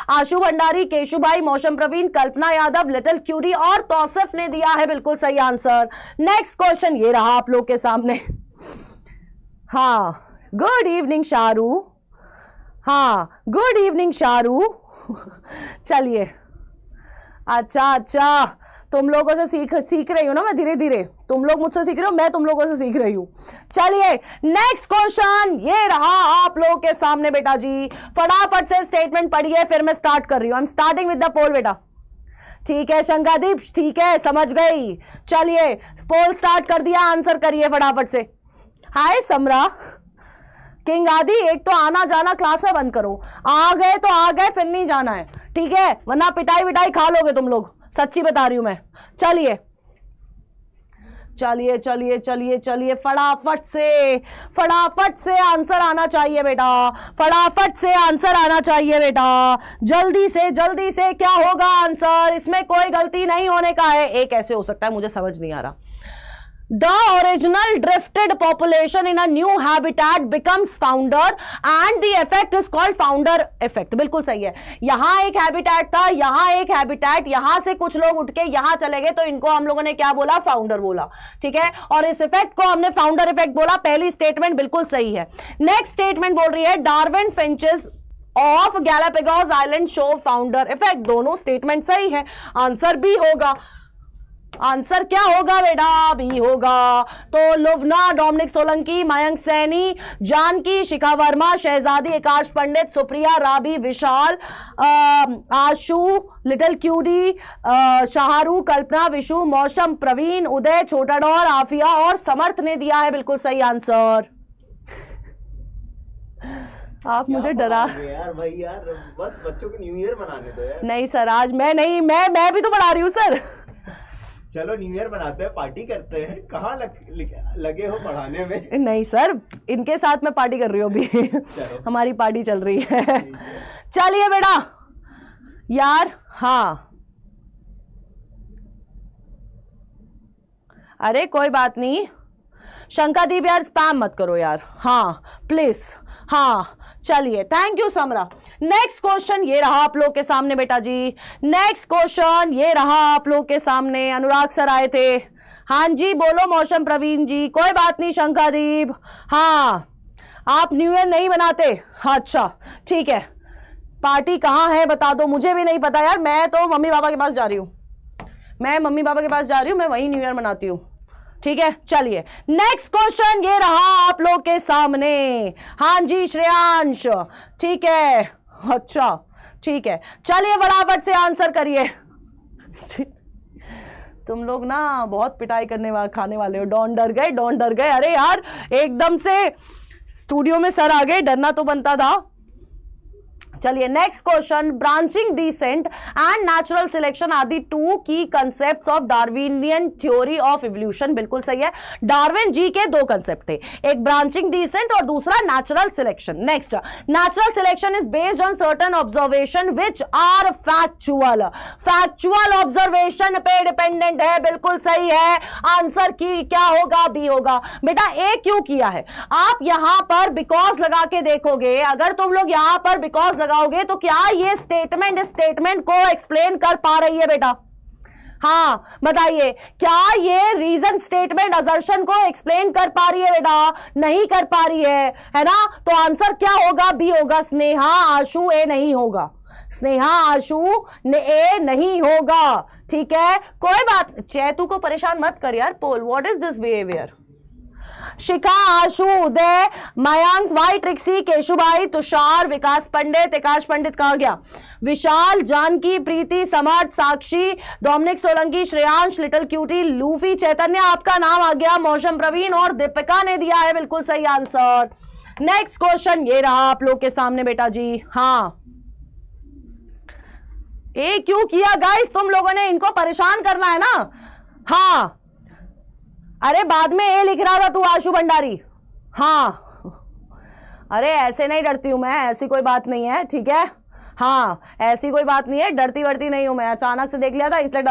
आशु भंडारी, केशुभाई, मौसम प्रवीण, कल्पना यादव, लिटिल क्यूरी और तौसिफ ने दिया है बिल्कुल सही आंसर। नेक्स्ट क्वेश्चन ये रहा आप लोग के सामने। हाँ गुड इवनिंग शारू। हाँ, गुड इवनिंग शारू। चलिए, अच्छा, तुम लोगों से सीख रही हूँ ना मैं, धीरे धीरे तुम लोग मुझसे सीख रहे हो, मैं तुम लोगों से सीख रही हूँ। चलिए नेक्स्ट क्वेश्चन ये रहा आप लोगों के सामने बेटा जी। फटाफट से स्टेटमेंट पढ़िए, फिर मैं स्टार्ट कर रही हूँ। I am starting with the poll बेटा। ठीक है शंकादीप, ठीक है, समझ गई। चलिए पोल स्टार्ट कर दिया, आंसर करिए फटाफट से। हाय समरा, किंग आदि, एक तो आना जाना क्लास में बंद करो। आ गए तो आ गए, फिर नहीं जाना है, ठीक है, वरना पिटाई विटाई खा लोगे तुम लोग, सच्ची बता रही हूं मैं। चलिए चलिए चलिए चलिए चलिए, फटाफट से आंसर आना चाहिए बेटा, फटाफट से आंसर आना चाहिए बेटा, जल्दी से क्या होगा आंसर, इसमें कोई गलती नहीं होने का है। एक ऐसे हो सकता है, मुझे समझ नहीं आ रहा। The original drifted population in a new habitat becomes founder and the effect is called founder effect। बिल्कुल सही है। यहां एक हैबिटेट था, यहां एक हैबिटेट, यहां से कुछ लोग उठ के यहां चले गए, तो इनको हम लोगों ने क्या बोला, फाउंडर बोला, ठीक है, और इस इफेक्ट को हमने फाउंडर इफेक्ट बोला। पहली स्टेटमेंट बिल्कुल सही है। नेक्स्ट स्टेटमेंट बोल रही है Darwin finches of Galapagos island show founder effect. दोनों स्टेटमेंट सही है, आंसर बी होगा। आंसर क्या होगा बेटा, बी होगा। तो लुबना, डोमिनिक सोलंकी, मयंक सैनी, जानकी, शिखा वर्मा, शहजादी, आकाश पंडित, सुप्रिया, राबी, विशाल, आशु, लिटिल क्यूडी, शाहरू, कल्पना, विशु, मौसम, प्रवीण, उदय, छोटा डॉर, आफिया और समर्थ ने दिया है बिल्कुल सही आंसर। आप मुझे डरा यार भाई, यार बस बच्चों को न्यू ईयर मनाने दो यार। नहीं सर, आज मैं नहीं, मैं भी तो पढ़ा रही हूँ सर। चलो न्यू ईयर मनाते हैं, पार्टी करते हैं। कहाँ लगे हो पढ़ाने में? नहीं सर, इनके साथ मैं पार्टी कर रही हूँ अभी। हमारी पार्टी चल रही है। चलिए बेटा यार, हाँ अरे कोई बात नहीं, शंकादीप यार स्पैम मत करो यार, हाँ प्लीज, हाँ। चलिए thank you Samra. Next question ये रहा आप लोग के सामने बेटा जी, नेक्स्ट क्वेश्चन ये रहा आप लोग के सामने। अनुराग सर आए थे, हाँ जी बोलो मौसम, प्रवीण जी, कोई बात नहीं शंकादीप, हाँ आप न्यू ईयर नहीं मनाते, अच्छा ठीक है, पार्टी कहाँ है बता दो, मुझे भी नहीं पता यार, मैं तो मम्मी पापा के पास जा रही हूँ, मैं मम्मी पापा के पास जा रही हूँ, मैं वहीं न्यू ईयर मनाती हूँ, ठीक है। चलिए नेक्स्ट क्वेश्चन ये रहा आप लोग के सामने। हाँ जी श्रेयांश, ठीक है, अच्छा ठीक है, चलिए फटाफट से आंसर करिए। तुम लोग ना बहुत पिटाई खाने वाले हो। डॉन डर गए, अरे यार एकदम से स्टूडियो में सर आ गए, डरना तो बनता था। चलिए next question, branching descent and natural selection are the two key concepts of Darwinian theory of evolution. बिल्कुल सही है, डार्विन जी के दो कंसेप्ट थे, एक ब्रांचिंग डिसेंट और दूसरा natural selection. Next, natural selection is based on certain observation which are factual observation पे डिपेंडेंट है, बिल्कुल सही है। आंसर की क्या होगा, बी होगा। बेटा ए क्यों किया है, आप यहां पर बिकॉज लगा के देखोगे, अगर तुम लोग यहां पर बिकॉज लगाओगे तो क्या ये स्टेटमेंट को एक्सप्लेन कर पा रही है बेटा, हाँ बताइए, क्या ये रीजन स्टेटमेंट असर्शन को एक्सप्लेन कर पा रही है बेटा, नहीं कर पा रही है ना, तो आंसर क्या होगा, बी होगा। स्नेहा आशु ए नहीं होगा, स्नेहा आशु ए नहीं होगा, ठीक है, कोई बात। चैतू को परेशान मत कर यार। Poll, what is this behaviour. Shikha, Ashu, Uday, Mayank, Y, Trixie, Keshubhai, Tushar, Vikas Pandit, Akash Pandit कहा गया, Vishal, Janaki, Preeti, Samarth, Sakshi, Dominic Solanki, Shreyansh, little cutie, Luffy, Chaitanya, आपका नाम आ गया, मौसम, प्रवीण और दीपिका ने दिया है बिल्कुल सही आंसर। नेक्स्ट क्वेश्चन ये रहा आप लोग के सामने बेटा जी, हाँ ए क्यों किया गाइस, तुम लोगों ने इनको परेशान करना है ना, हाँ अरे बाद में ए लिख रहा था तू आशु भंडारी, हाँ अरे ऐसे नहीं डरती हूं मैं, ऐसी कोई बात नहीं है, ठीक है, हाँ ऐसी कोई बात नहीं है, डरती वरती नहीं हूं मैं, अचानक से देख लिया था इसलिए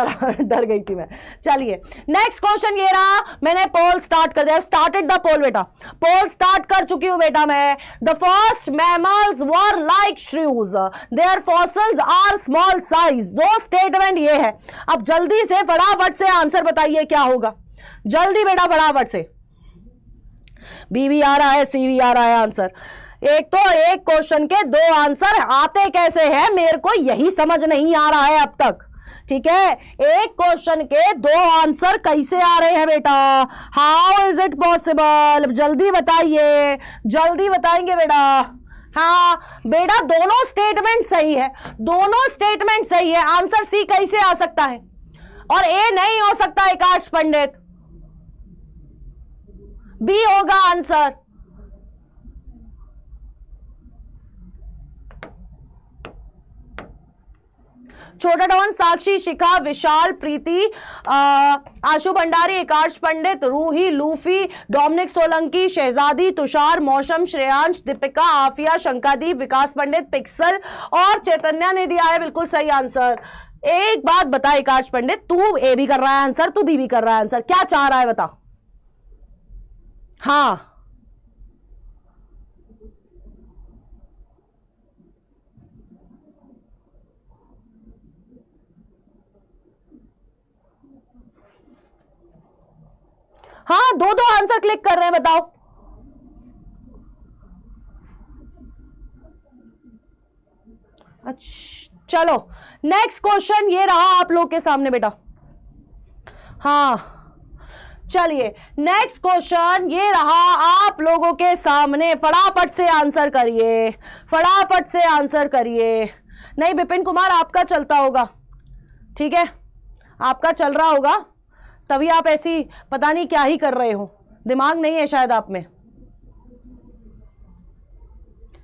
डर गई थी मैं। चलिए नेक्स्ट क्वेश्चन ये रहा, मैंने पोल स्टार्ट कर दिया, स्टार्टेड द पोल बेटा, पोल स्टार्ट कर चुकी हूं बेटा मैं। The first mammals were like shrews, there fossils are small size. दो स्टेटमेंट ये है, अब जल्दी से फटाफट से आंसर बताइए क्या होगा, जल्दी बेटा फटाफट से, बी भी आ रहा है, सी भी आ रहा है आंसर। एक तो एक क्वेश्चन के दो आंसर आते कैसे हैं, मेरे को यही समझ नहीं आ रहा है अब तक। ठीक है, एक क्वेश्चन के दो आंसर कैसे आ रहे हैं बेटा? How is it possible? जल्दी बताइए, जल्दी बताएंगे बेटा। हाँ बेटा, दोनों स्टेटमेंट सही है, दोनों स्टेटमेंट सही है। आंसर सी कैसे आ सकता है और ए नहीं हो सकता? आकाश पंडित, बी होगा आंसर। छोटा डॉन, साक्षी, शिखा, विशाल, प्रीति, आशु भंडारी, आकाश पंडित, रूही, लूफी, डोमिनिक सोलंकी, शहजादी, तुषार, मौसम, श्रेयांश, दीपिका, आफिया, शंकादीप, विकास पंडित, पिक्सल और चैतन्या ने दिया है बिल्कुल सही आंसर। एक बात बता आकाश पंडित, तू ए भी कर रहा है आंसर, तू बी भी कर रहा है आंसर, क्या चाह रहा है बता? हाँ हाँ, दो दो आंसर क्लिक कर रहे हैं, बताओ। अच्छा चलो, नेक्स्ट क्वेश्चन ये रहा आप लोग के सामने बेटा। हाँ चलिए, नेक्स्ट क्वेश्चन ये रहा आप लोगों के सामने, फटाफट से आंसर करिए, फटाफट से आंसर करिए। नहीं विपिन कुमार, आपका चलता होगा, ठीक है, आपका चल रहा होगा, तभी आप ऐसी पता नहीं क्या ही कर रहे हो, दिमाग नहीं है शायद आप में।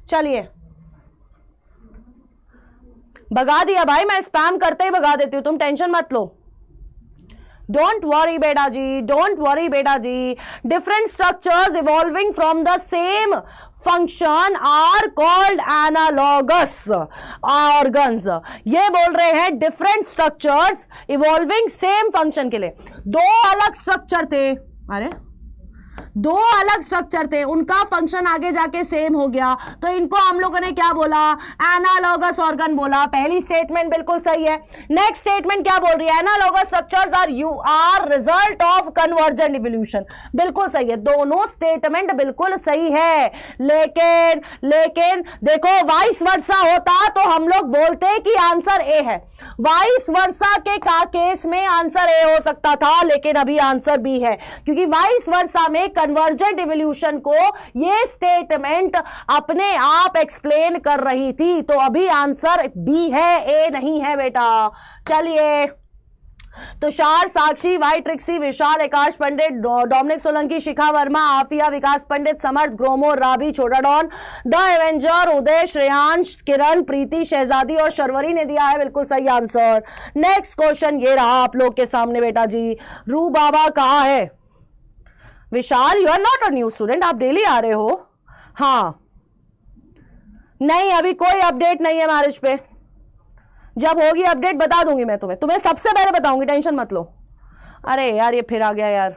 चलिए, भगा दिया भाई, मैं स्पैम करते ही भगा देती हूं, तुम टेंशन मत लो। डोंट वरी बेटा जी, डोंट वरी बेटा जी। Different structures evolving from the same function are called analogous organs. ये बोल रहे हैं different structures evolving same function के लिए। दो अलग स्ट्रक्चर थे, अरे दो अलग स्ट्रक्चर थे, उनका फंक्शन आगे जाके सेम हो गया, तो इनको हम लोगों ने क्या बोला? एनालॉगस ऑर्गन बोला। पहली स्टेटमेंट बिल्कुल सही है। नेक्स्ट स्टेटमेंट क्या बोल रही है? Analogous structures are result of convergent evolution. बिल्कुल सही है, दोनों स्टेटमेंट बिल्कुल सही है। लेकिन देखो, वाइस वर्सा होता तो हम लोग बोलते कि आंसर ए है। वाइस वर्सा के केस में आंसर ए हो सकता था, लेकिन अभी आंसर बी है, क्योंकि वाइस वर्सा में कन्वर्जेंट इवोल्यूशन को ये स्टेटमेंट अपने आप एक्सप्लेन कर रही थी, तो अभी आंसर बी है, ए नहीं है बेटा। चलिए, तुषार, साक्षी, वाई, ट्रिक्सी, विशाल, आकाश पंडित, डोमिनिक सोलंकी, शिखा वर्मा, आफिया, विकास पंडित, समर्थ, ग्रोमो, राबी, छोटा डॉन, द एवेंजर, उदय, श्रेयांश, किरण, प्रीति, शहजादी और शर्वरी ने दिया है बिल्कुल सही आंसर। नेक्स्ट क्वेश्चन ये रहा आप लोग के सामने बेटा जी। रू बाबा कहाँ है? Vishal, you are not a new student, आप डेली आ रहे हो। हाँ नहीं, अभी कोई अपडेट नहीं है मैरिज पे, जब होगी अपडेट बता दूंगी मैं तुम्हें सबसे पहले बताऊंगी, टेंशन मत लो। अरे यार, ये फिर आ गया यार,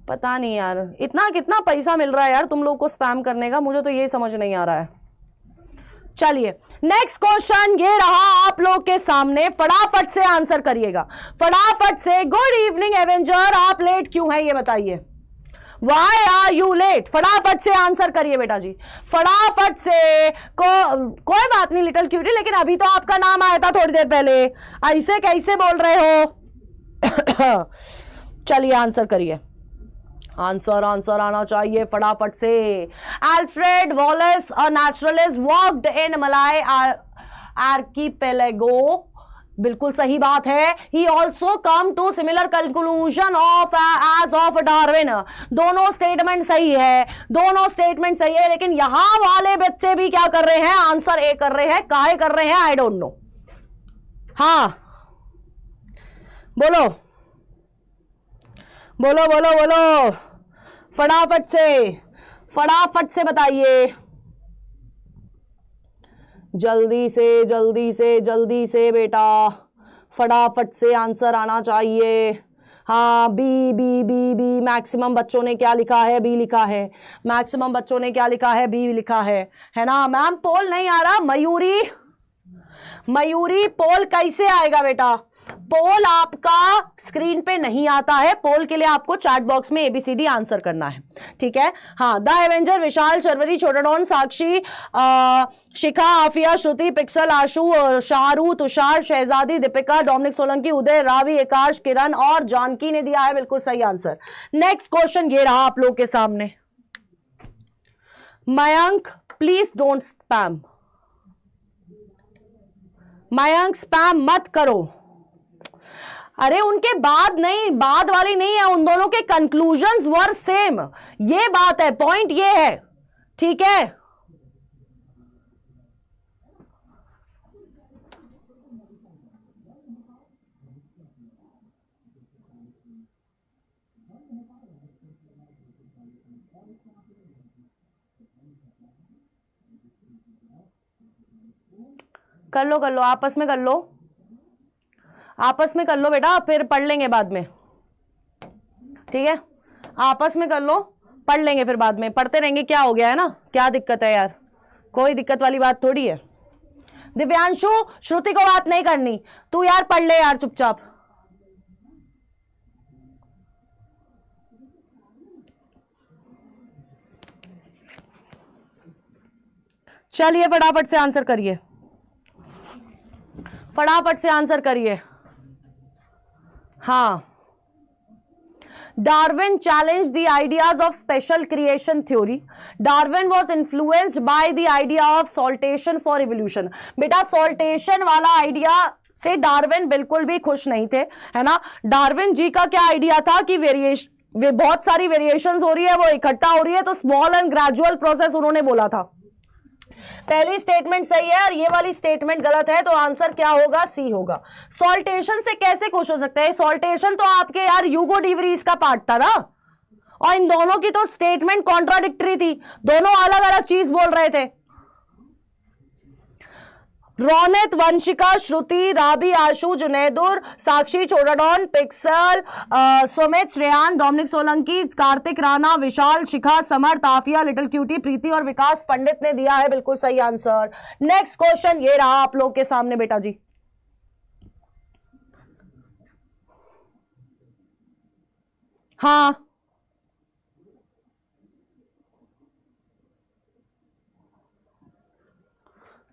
पता नहीं यार, इतना कितना पैसा मिल रहा है यार तुम लोग को स्पैम करने का, मुझे तो ये समझ नहीं आ रहा है। चलिए, नेक्स्ट क्वेश्चन ये रहा आप लोग के सामने, फटाफट से आंसर करिएगा, फटाफट से। गुड इवनिंग एवेंजर, आप लेट क्यों हैं ये बताइए? Why are you late? फटाफट से आंसर करिए बेटा जी, फटाफट से। कोई बात नहीं लिटिल क्यूटी, लेकिन अभी तो आपका नाम आया था थोड़ी देर पहले, ऐसे कैसे बोल रहे हो? चलिए आंसर करिए, आंसर आना चाहिए फटाफट से। Alfred Wallace, a naturalist, worked in Malay archipelago. बिल्कुल सही बात है। He also come to similar conclusion of as of Darwin. दोनों स्टेटमेंट सही है, दोनों स्टेटमेंट सही है, लेकिन यहां वाले बच्चे भी क्या कर रहे हैं? आंसर ए कर रहे हैं। काहे कर रहे हैं? I don't know. हाँ बोलो बोलो बोलो बोलो, फटाफट से बताइए, जल्दी से बेटा, फटाफट से आंसर आना चाहिए। हाँ, B B B B maximum बच्चों ने क्या लिखा है? बी लिखा है। मैक्सिमम बच्चों ने क्या लिखा है? बी लिखा है ना? मैम पोल नहीं आ रहा। मयूरी पोल कैसे आएगा बेटा? पोल आपका स्क्रीन पे नहीं आता है, पोल के लिए आपको चैट बॉक्स में ABCD आंसर करना है, ठीक है। हाँ, द एवेंजर, विशाल, शर्वरी, छोटाडॉन, साक्षी, शिखा, आफिया, श्रुति, पिक्सल, आशु, शाहरू, तुषार, शहजादी, दीपिका, डोमिनिक सोलंकी, उदय, रावी, आकाश, किरण और जानकी ने दिया है बिल्कुल सही आंसर। नेक्स्ट क्वेश्चन ये रहा आप लोग के सामने। Mayank, please don't spam. Mayank, spam मत करो। अरे उनके बाद नहीं, बाद वाली नहीं है, उन दोनों के कंक्लूजन्स वर सेम, ये बात है, पॉइंट ये है, ठीक है। कर लो, आपस में कर लो, आपस में कर लो बेटा, फिर पढ़ लेंगे बाद में, ठीक है। आपस में कर लो, पढ़ लेंगे फिर बाद में, पढ़ते रहेंगे, क्या हो गया है ना, क्या दिक्कत है यार, कोई दिक्कत वाली बात थोड़ी है। दिव्यांशु, श्रुति को बात नहीं करनी, तू यार पढ़ ले यार चुपचाप। चलिए फटाफट से आंसर करिए, फटाफट से आंसर करिए। हाँ, Darwin challenged the ideas of special creation theory. Darwin was influenced by the idea of saltation for evolution. बेटा saltation वाला आइडिया से डार्विन बिल्कुल भी खुश नहीं थे, है ना। डार्विन जी का क्या आइडिया था कि वे बहुत सारी वेरिएशंस हो रही है, वो इकट्ठा हो रही है, तो स्मॉल एंड ग्रेजुअल प्रोसेस उन्होंने बोला था। पहली स्टेटमेंट सही है और ये वाली स्टेटमेंट गलत है, तो आंसर क्या होगा, सी होगा। सॉल्टेशन से कैसे खुश हो सकता है, सॉल्टेशन तो आपके यार ह्यूगो डिवरीज का पार्ट था ना, और इन दोनों की तो स्टेटमेंट कॉन्ट्राडिक्टरी थी, दोनों अलग अलग चीज बोल रहे थे। रोनित, वंशिका, श्रुति, राबी, आशु, जुनैदुर, साक्षी, छोटाडॉन, पिक्सल, सुमित, श्रेयान, डोमिनिक सोलंकी, कार्तिक राणा, विशाल, शिखा, समर्थ, आफिया, लिटिल क्यूटी, प्रीति और विकास पंडित ने दिया है बिल्कुल सही आंसर। नेक्स्ट क्वेश्चन ये रहा आप लोग के सामने बेटा जी। हाँ,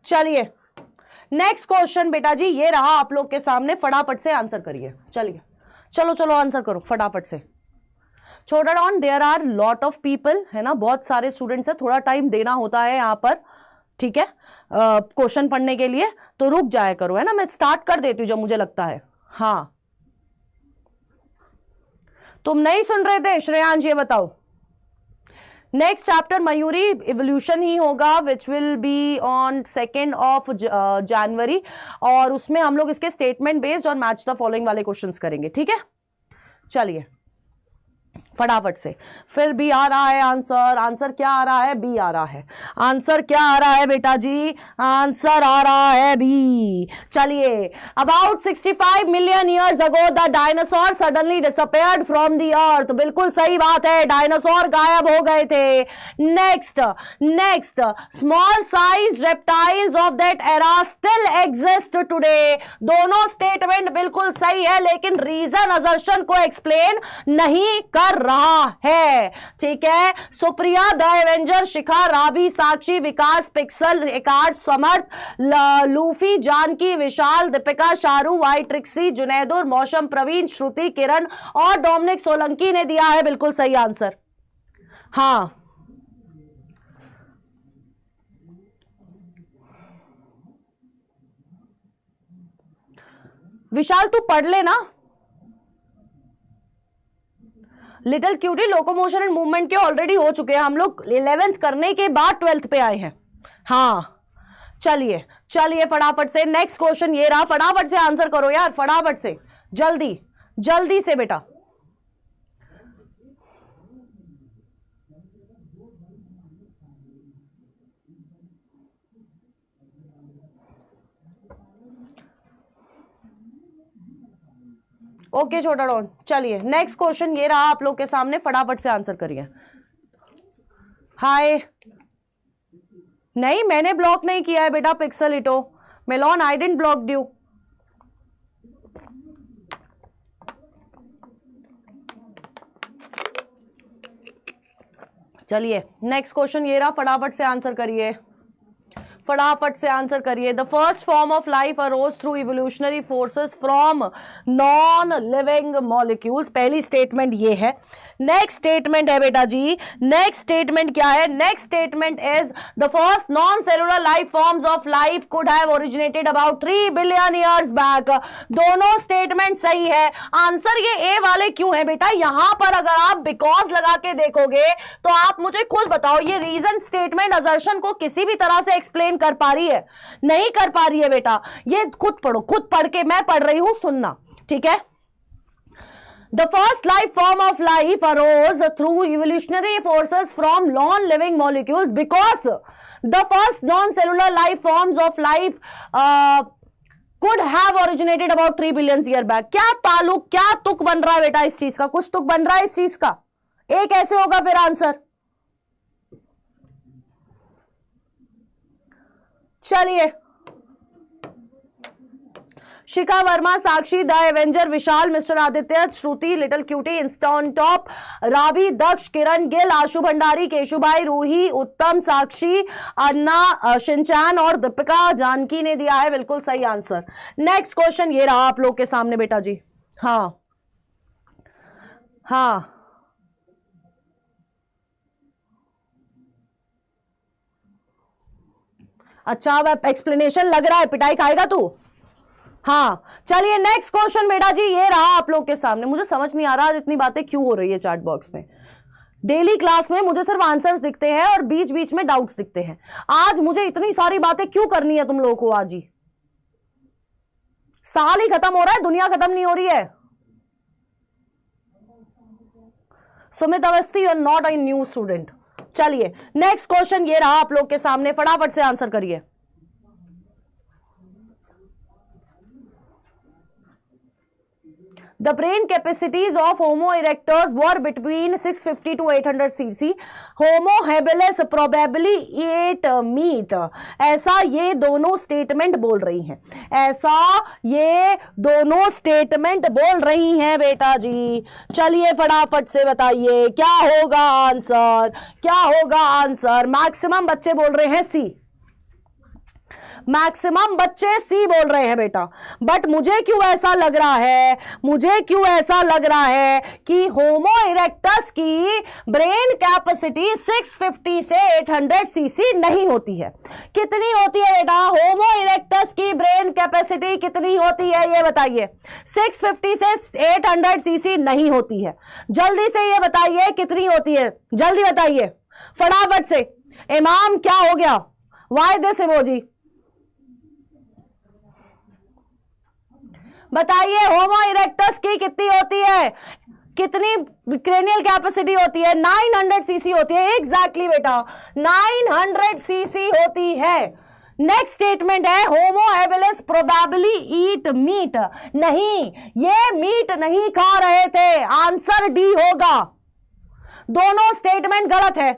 चलिए नेक्स्ट क्वेश्चन बेटा जी ये रहा आप लोग के सामने, फटाफट से आंसर करिए। चलिए चलो आंसर करो फटाफट से। छोटाडॉन, there are lot of people, है ना, बहुत सारे स्टूडेंट्स हैं, थोड़ा टाइम देना होता है यहाँ पर, ठीक है, क्वेश्चन पढ़ने के लिए, तो रुक जाया करो, है ना, मैं स्टार्ट कर देती हूँ जब मुझे लगता है। हाँ, तुम नहीं सुन रहे थे श्रेयांश, ये बताओ। नेक्स्ट चैप्टर मयूरी इवोल्यूशन ही होगा, विच विल बी ऑन 2 जनवरी, और उसमें हम लोग इसके स्टेटमेंट बेस्ड और मैच द फॉलोइंग वाले क्वेश्चंस करेंगे, ठीक है। चलिए फटाफट से, फिर बी आ रहा है आंसर, आंसर क्या आ रहा है, बी आ रहा है, आंसर क्या आ रहा है बेटा जी, आंसर आ रहा है बी। चलिए, about 65 million years ago the dinosaur suddenly disappeared from the earth, बिल्कुल सही बात है, डायनासोर गायब हो गए थे। Next small size reptiles of that era still exist today, दोनों स्टेटमेंट बिल्कुल सही है, लेकिन रीजन असर्शन को एक्सप्लेन नहीं कर रहा है, ठीक है। Supriya, the Avenger, Shikha, Rabi, Sakshi, Vikas, pixel, Ekash, Samarth, Luffy, Janaki, Vishal, Deepika, Shahru, Y, Trixie, Junaidur, Mausam, Praveen, श्रुति, किरण और डोमिनिक सोलंकी ने दिया है बिल्कुल सही आंसर। हाँ, विशाल तू पढ़ ले ना। Little cutie, locomotion and movement के ऑलरेडी हो चुके हैं, हम लोग 11th करने के बाद 12th पे आए हैं। हाँ, चलिए फटाफट से नेक्स्ट क्वेश्चन ये रहा, फटाफट से आंसर करो यार, फटाफट से, जल्दी से बेटा। ओके छोटाडॉन, चलिए नेक्स्ट क्वेश्चन ये रहा आप लोग के सामने, फटाफट से आंसर करिए। हाय, नहीं मैंने ब्लॉक नहीं किया है बेटा pixel e to, melon, I didn't block you. चलिए नेक्स्ट क्वेश्चन ये रहा, फटाफट से आंसर करिए, फटाफट से आंसर करिए। The first form of life arose through evolutionary forces from non living molecules. पहली स्टेटमेंट ये है। नेक्स्ट स्टेटमेंट है बेटा जी, नेक्स्ट स्टेटमेंट क्या है? Next statement is the first non cellular life forms of life could have originated about 3 billion years back. दोनों statement सही है। आंसर ये ए वाले क्यों है बेटा? यहां पर अगर आप बिकॉज लगा के देखोगे तो आप मुझे खुद बताओ, ये रीजन स्टेटमेंट असर्शन को किसी भी तरह से एक्सप्लेन कर पा रही है? नहीं कर पा रही है बेटा। ये खुद पढ़ो, खुद पढ़ के, मैं पढ़ रही हूं, सुनना, ठीक है? The first life form of life arose through evolutionary forces from non-living molecules because the first non-cellular life forms of life could have originated about 3 billion years back. क्या ताल्लुक, क्या तुक बन रहा है बेटा इस चीज का? कुछ तुक बन रहा है इस चीज का? ए कैसे होगा फिर आंसर? चलिए, Shikha Verma, Sakshi, the Avenger, Vishal, mister Aditya, Shruti, little cutie, इंस्टॉन टॉप, रावी, दक्ष, किरण गिल, आशु भंडारी, केशुभाई, रूही, उत्तम, साक्षी, अन्ना, शिनचान और दीपिका जानकी ने दिया है बिल्कुल सही आंसर। नेक्स्ट क्वेश्चन ये रहा आप लोग के सामने बेटा जी। हाँ हाँ, अच्छा अब एक्सप्लेनेशन लग रहा है, पिटाई खाएगा तू? हाँ चलिए नेक्स्ट क्वेश्चन बेटा जी ये रहा आप लोग के सामने। मुझे समझ नहीं आ रहा आज इतनी बातें क्यों हो रही है चैट बॉक्स में। डेली क्लास में मुझे सिर्फ आंसर्स दिखते हैं और बीच बीच में डाउट्स दिखते हैं। आज मुझे इतनी सारी बातें क्यों करनी है तुम लोगों को? आज ही साल ही खत्म हो रहा है, दुनिया खत्म नहीं हो रही है। Sumit Awasthi, you are not a new student. चलिए नेक्स्ट क्वेश्चन ये रहा आप लोग के सामने, फटाफट से आंसर करिए। The brain capacities of Homo erectus were between 650 to 800 cc. Homo habilis probably ate meat. ऐसा ये दोनों स्टेटमेंट बोल रही हैं, ऐसा ये दोनों स्टेटमेंट बोल रही हैं बेटा जी। चलिए फटाफट से बताइए क्या होगा आंसर, क्या होगा आंसर? मैक्सिमम बच्चे बोल रहे हैं सी, मैक्सिमम बच्चे सी बोल रहे हैं बेटा। बट मुझे क्यों ऐसा लग रहा है, मुझे क्यों ऐसा लग रहा है कि होमो इरेक्टस की ब्रेन कैपेसिटी 650 से 800 सीसी नहीं होती है। कितनी होती है बेटा? होमो इरेक्टस की ब्रेन कैपेसिटी कितनी होती है ये बताइए? 650 से 800 सीसी नहीं होती है। जल्दी से ये बताइए कितनी होती है, जल्दी बताइए फटाफट से। इमाम क्या हो गया? Why this emoji? बताइए होमो इरेक्टस की कितनी होती है, कितनी क्रेनियल कैपेसिटी होती है? 900 सीसी होती है। एग्जैक्टली बेटा 900 सीसी होती है। नेक्स्ट स्टेटमेंट है Homo habilis probably eat meat. नहीं, ये मीट नहीं खा रहे थे, आंसर डी होगा। दोनों स्टेटमेंट गलत है।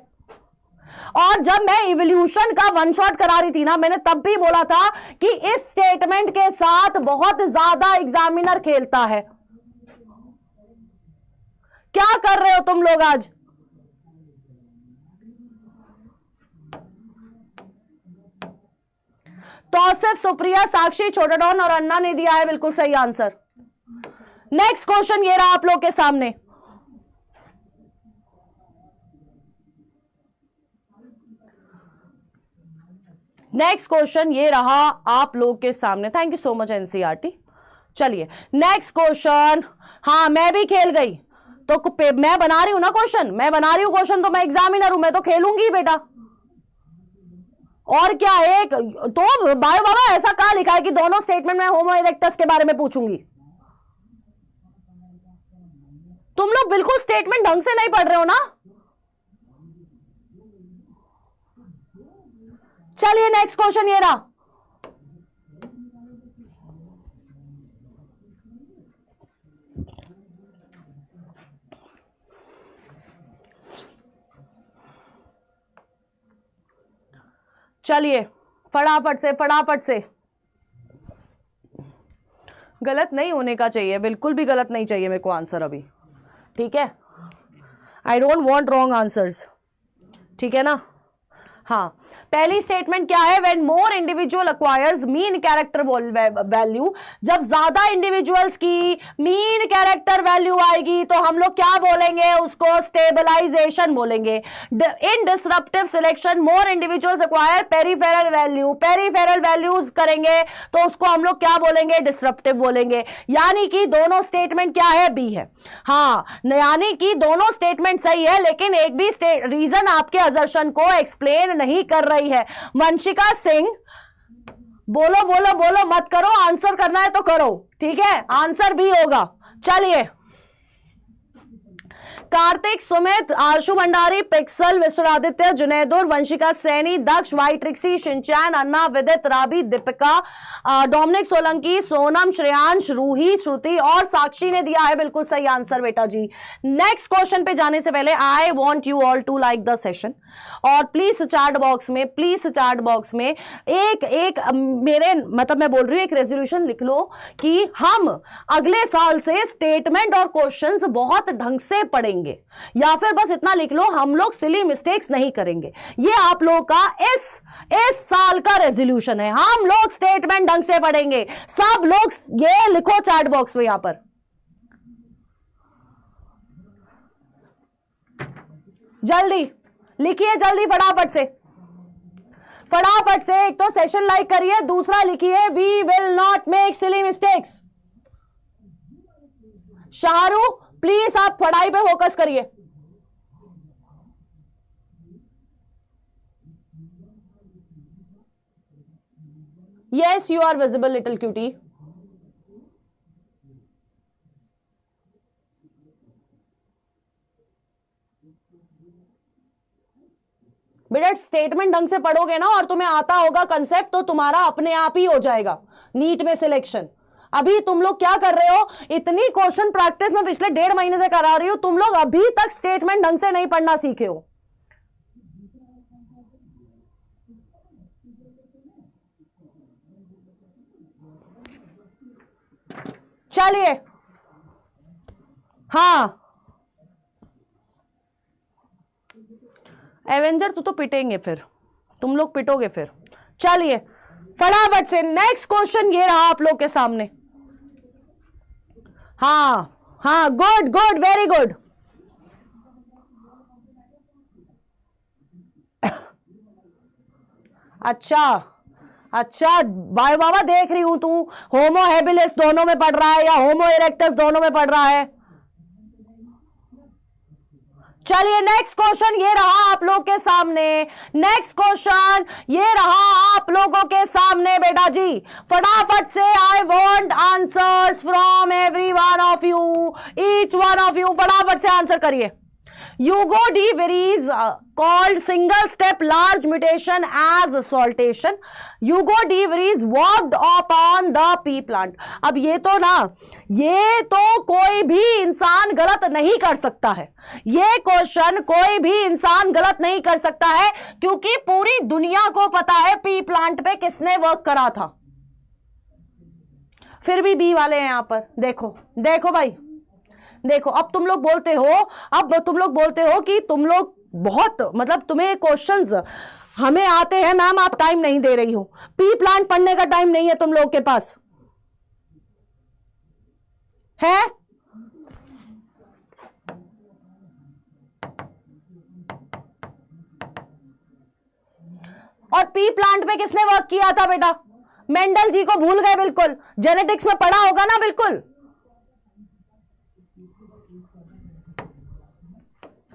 और जब मैं इवोल्यूशन का वन शॉट करा रही थी ना, मैंने तब भी बोला था कि इस स्टेटमेंट के साथ बहुत ज्यादा एग्जामिनर खेलता है। क्या कर रहे हो तुम लोग आज? तौसिफ, सुप्रिया, साक्षी, छोटा डॉन और अन्ना ने दिया है बिल्कुल सही आंसर। नेक्स्ट क्वेश्चन ये रहा आप लोग के सामने। नेक्स्ट क्वेश्चन ये रहा आप लोग के सामने। Thank you so much NCERT. चलिए नेक्स्ट क्वेश्चन। हाँ मैं भी खेल गई तो मैं बना रही हूं ना क्वेश्चन, मैं बना रही हूं क्वेश्चन तो मैं एग्जामिनर हूं, मैं तो खेलूंगी बेटा। और क्या एक तो बायो बाबा ऐसा कहा लिखा है कि दोनों स्टेटमेंट में होमो इरेक्टस के बारे में पूछूंगी? तुम लोग बिल्कुल स्टेटमेंट ढंग से नहीं पढ़ रहे हो ना। चलिए नेक्स्ट क्वेश्चन ये रहा। चलिए फटाफट से, फटाफट से। गलत नहीं होने का चाहिए, बिल्कुल भी गलत नहीं चाहिए मेरे को आंसर अभी, ठीक है? I don't want wrong answers. ठीक है ना। हाँ, पहली स्टेटमेंट क्या है, when more individual acquires mean character value, जब ज्यादा इंडिविजुअल्स की मीन कैरेक्टर वैल्यू आएगी तो हम लोग क्या बोलेंगे, उसको स्टेबलाइजेशन बोलेंगे। In disruptive selection more individuals acquire peripheral value, peripheral values करेंगे तो उसको हम लोग क्या बोलेंगे, डिसरप्टिव बोलेंगे। यानी कि दोनों स्टेटमेंट क्या है, बी है। हाँ, यानी कि दोनों स्टेटमेंट सही है, लेकिन एक भी रीजन आपके असर्शन को एक्सप्लेन नहीं कर रही है। वंशिका सिंह, बोलो बोलो बोलो, मत करो, आंसर करना है तो करो, ठीक है, आंसर भी होगा। चलिए, कार्तिक, सुमित, आशु भंडारी, पिक्सल, विश्वरादित्य, जुनैदुर, वंशिका सैनी, दक्ष, वाई ट्रिक्सी, शिनचैन, अन्ना, विदित, राबी, दीपिका, डोमिनिक सोलंकी, सोनम, श्रेयांश, रूही, श्रुति और साक्षी ने दिया है बिल्कुल सही आंसर बेटा जी। नेक्स्ट क्वेश्चन पे जाने से पहले I want you all to like the session, और प्लीज चैट बॉक्स में एक मेरे मतलब मैं बोल रही हूं एक रेजोल्यूशन लिख लो कि हम अगले साल से स्टेटमेंट और क्वेश्चंस बहुत ढंग से पढ़ेंगे, या फिर बस इतना लिख लो हम लोग सिली मिस्टेक्स नहीं करेंगे। ये आप लोगों का इस साल का रेजोल्यूशन है, हम लोग स्टेटमेंट ढंग से पढ़ेंगे। सब लोग ये लिखो चैट बॉक्स में, यहां पर जल्दी लिखिए, जल्दी फटाफट से। एक तो सेशन लाइक करिए, दूसरा लिखिए we will not make silly mistakes. Shahrukh please आप पढ़ाई पे फोकस करिए। Yes, you are visible little cutie. बेटा स्टेटमेंट ढंग से पढ़ोगे ना और तुम्हें आता होगा कंसेप्ट, तो तुम्हारा अपने आप ही हो जाएगा नीट में सिलेक्शन। अभी तुम लोग क्या कर रहे हो, इतनी क्वेश्चन प्रैक्टिस में पिछले 1.5 महीने से करा रही हो, तुम लोग अभी तक स्टेटमेंट ढंग से नहीं पढ़ना सीखे हो। चलिए, हाँ एवेंजर तो पिटेंगे, फिर तुम लोग पिटोगे फिर। चलिए फटाफट से नेक्स्ट क्वेश्चन ये रहा आप लोग के सामने। हाँ, गुड, वेरी गुड। अच्छा भाई बाबा, देख रही हूं तू होमो हेबिलिस दोनों में पढ़ रहा है या होमो इरेक्टस दोनों में पढ़ रहा है। चलिए नेक्स्ट क्वेश्चन ये रहा आप लोग के सामने, बेटा जी फटाफट से आई want answers from every one of you, each one of you, फटाफट से आंसर करिए। Hugo de Vries called single step large mutation as saltation. Hugo de Vries worked upon the pea plant. अब ये तो कोई भी इंसान गलत नहीं कर सकता है, ये क्वेश्चन कोई भी इंसान गलत नहीं कर सकता है, क्योंकि पूरी दुनिया को पता है पी प्लांट पे किसने वर्क करा था। फिर भी बी वाले हैं यहां पर, देखो भाई, देखो अब तुम लोग बोलते हो कि तुम लोग बहुत मतलब तुम्हें क्वेश्चंस हमें आते हैं मैम, आप टाइम नहीं दे रही हो, पी प्लांट पढ़ने का टाइम नहीं है तुम लोग के पास है। और पी प्लांट पे किसने वर्क किया था बेटा, मेंडल जी को भूल गए बिल्कुल, जेनेटिक्स में पढ़ा होगा ना बिल्कुल।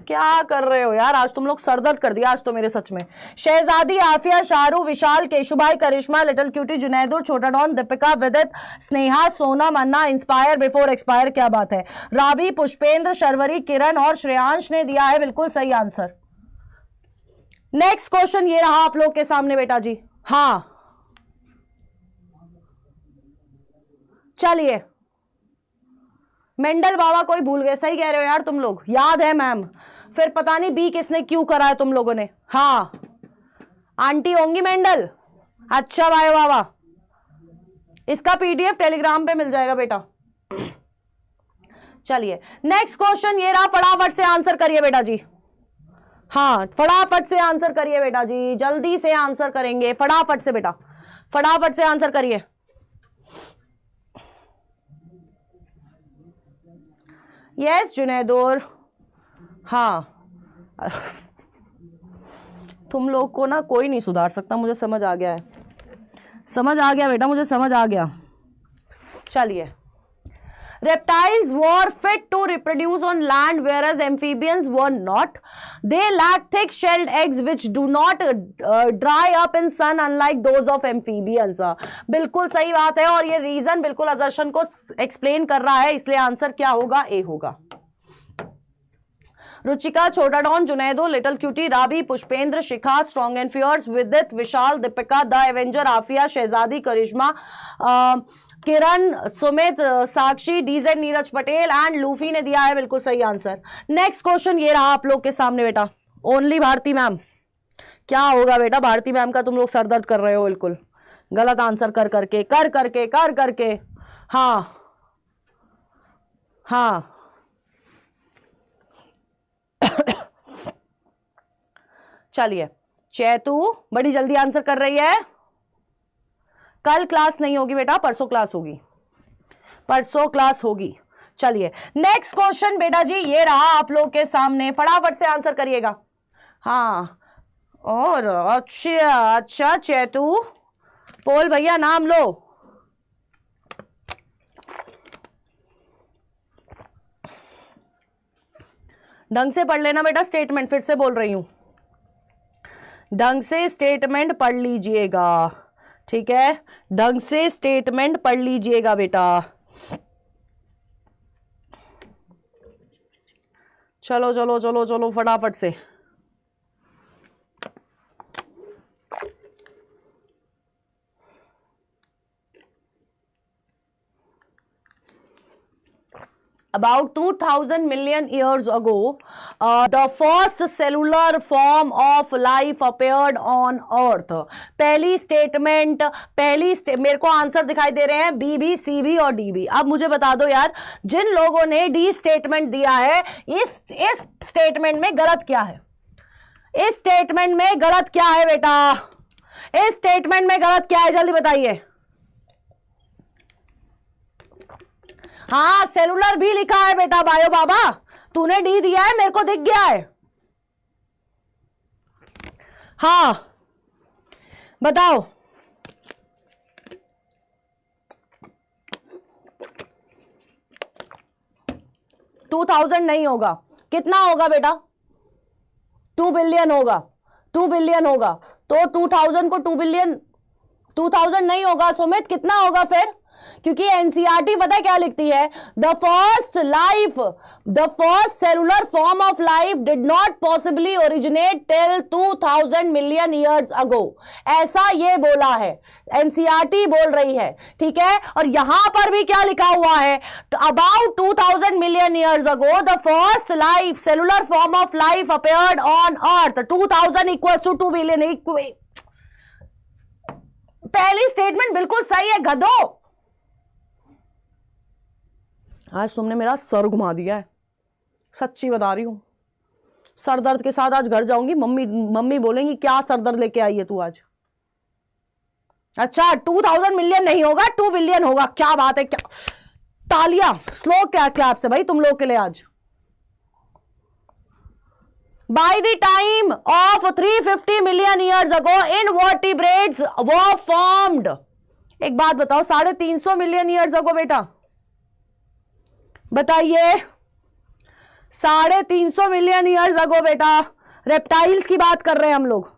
क्या कर रहे हो यार, आज तुम लोग सरदर्द कर दिया आज तो मेरे सच में। शहजादी, आफिया, शाहरुख, विशाल, केशुभाई, करिश्मा, लिटिल क्यूटी, जुनैदुर, छोटा डॉन, दीपिका, विदित, स्नेहा, सोनम, अन्ना, इंस्पायर बिफोर एक्सपायर, क्या बात है, राबी, पुष्पेंद्र, शर्वरी, किरण और श्रेयांश ने दिया है बिल्कुल सही आंसर। नेक्स्ट क्वेश्चन ये रहा आप लोग के सामने बेटा जी। हाँ चलिए, मेंडल बाबा कोई भूल गए, सही कह रहे हो यार तुम लोग, याद है मैम, फिर पता नहीं बी किसने क्यों करा है तुम लोगों ने। हाँ आंटी होंगी मेंडल, अच्छा भाई बाबा, इसका पीडीएफ टेलीग्राम पे मिल जाएगा बेटा। चलिए नेक्स्ट क्वेश्चन ये रहा, फटाफट से आंसर करिए बेटा जी। हाँ फटाफट से आंसर करिए बेटा जी, जल्दी से आंसर करेंगे, फटाफट से बेटा, फटाफट से आंसर करिए। यस जुनैदुर, हाँ तुम लोग को ना कोई नहीं सुधार सकता, मुझे समझ आ गया है, समझ आ गया बेटा, मुझे समझ आ गया। चलिए, reptiles were fit to reproduce on land whereas amphibians were not. They lack thick shelled eggs which do not dry up in sun unlike those of amphibians. बिल्कुल सही बात है और ये रीजन बिल्कुल assertion को एक्सप्लेन कर रहा है, इसलिए आंसर क्या होगा? ए होगा। रुचिका, छोटा don, Junaido, little cutie, Rabi, Pushpendra, Shikha, strong and fierce, Vidit, Vishal, Deepika, the Avenger, Afiya, Shahzadi, Karishma, Kiran, Sumit, Sakshi, DZ, Neeraj Patel and Luffy ने दिया है बिल्कुल सही आंसर। नेक्स्ट क्वेश्चन ये रहा आप लोग के सामने बेटा, ओनली भारती मैम। क्या होगा बेटा भारती मैम का? तुम लोग सरदर्द कर रहे हो बिल्कुल, गलत आंसर कर करके। हाँ हाँ चलिए, चैतू बड़ी जल्दी आंसर कर रही है। कल क्लास नहीं होगी बेटा, परसों क्लास होगी, परसों क्लास होगी। चलिए नेक्स्ट क्वेश्चन बेटा जी ये रहा आप लोग के सामने, फटाफट से आंसर करिएगा। हाँ और अच्छा चैतू, पोल भैया नाम लो। ढंग से पढ़ लेना बेटा स्टेटमेंट, फिर से बोल रही हूं, ढंग से स्टेटमेंट पढ़ लीजिएगा, ठीक है? ढंग से स्टेटमेंट पढ़ लीजिएगा बेटा। चलो चलो चलो चलो फटाफट से। About 2000 million years ago, the first cellular form of life appeared on Earth. पहली स्टेटमेंट, मेरे को आंसर दिखाई दे रहे हैं बी बी, सी बी और डी बी। अब मुझे बता दो यार, जिन लोगों ने डी स्टेटमेंट दिया है, इस स्टेटमेंट में गलत क्या है? इस स्टेटमेंट में गलत क्या है बेटा? इस स्टेटमेंट में गलत क्या है, जल्दी बताइए। हाँ सेलुलर भी लिखा है बेटा, बायो बाबा तूने डी दिया है, मेरे को दिख गया है। हाँ बताओ। 2000 नहीं होगा, कितना होगा बेटा? 2 बिलियन होगा, 2 बिलियन होगा। तो 2000 को 2 बिलियन, 2000 नहीं होगा सुमित, कितना होगा फिर? क्योंकि एनसीईआरटी पता है क्या लिखती है? The first cellular form of life did not possibly originate till 2000 million years अगो, ऐसा ये बोला है, एनसीईआरटी बोल रही है, ठीक है? और यहां पर भी क्या लिखा हुआ है? About 2000 million years ago the first life cellular form of life appeared on earth, 2000 equals to 2 billion. पहली स्टेटमेंट बिल्कुल सही है गधो। आज तुमने मेरा सर घुमा दिया है, सच्ची बता रही हूं। सर दर्द के साथ आज घर जाऊंगी, मम्मी बोलेंगी क्या सर दर्द लेके आई है तू आज। अच्छा 2000 मिलियन नहीं होगा, 2 बिलियन होगा। क्या बात है, क्या तालियां, स्लो क्या क्लैप से भाई तुम लोग के लिए आज। By the time of 350 million years ago, invertebrates were formed. एक बात बताओ, 350 मिलियन ईयर्स अगो बेटा बताइए, 350 मिलियन ईयर्स अगो बेटा रेप्टाइल्स की बात कर रहे हैं हम लोग।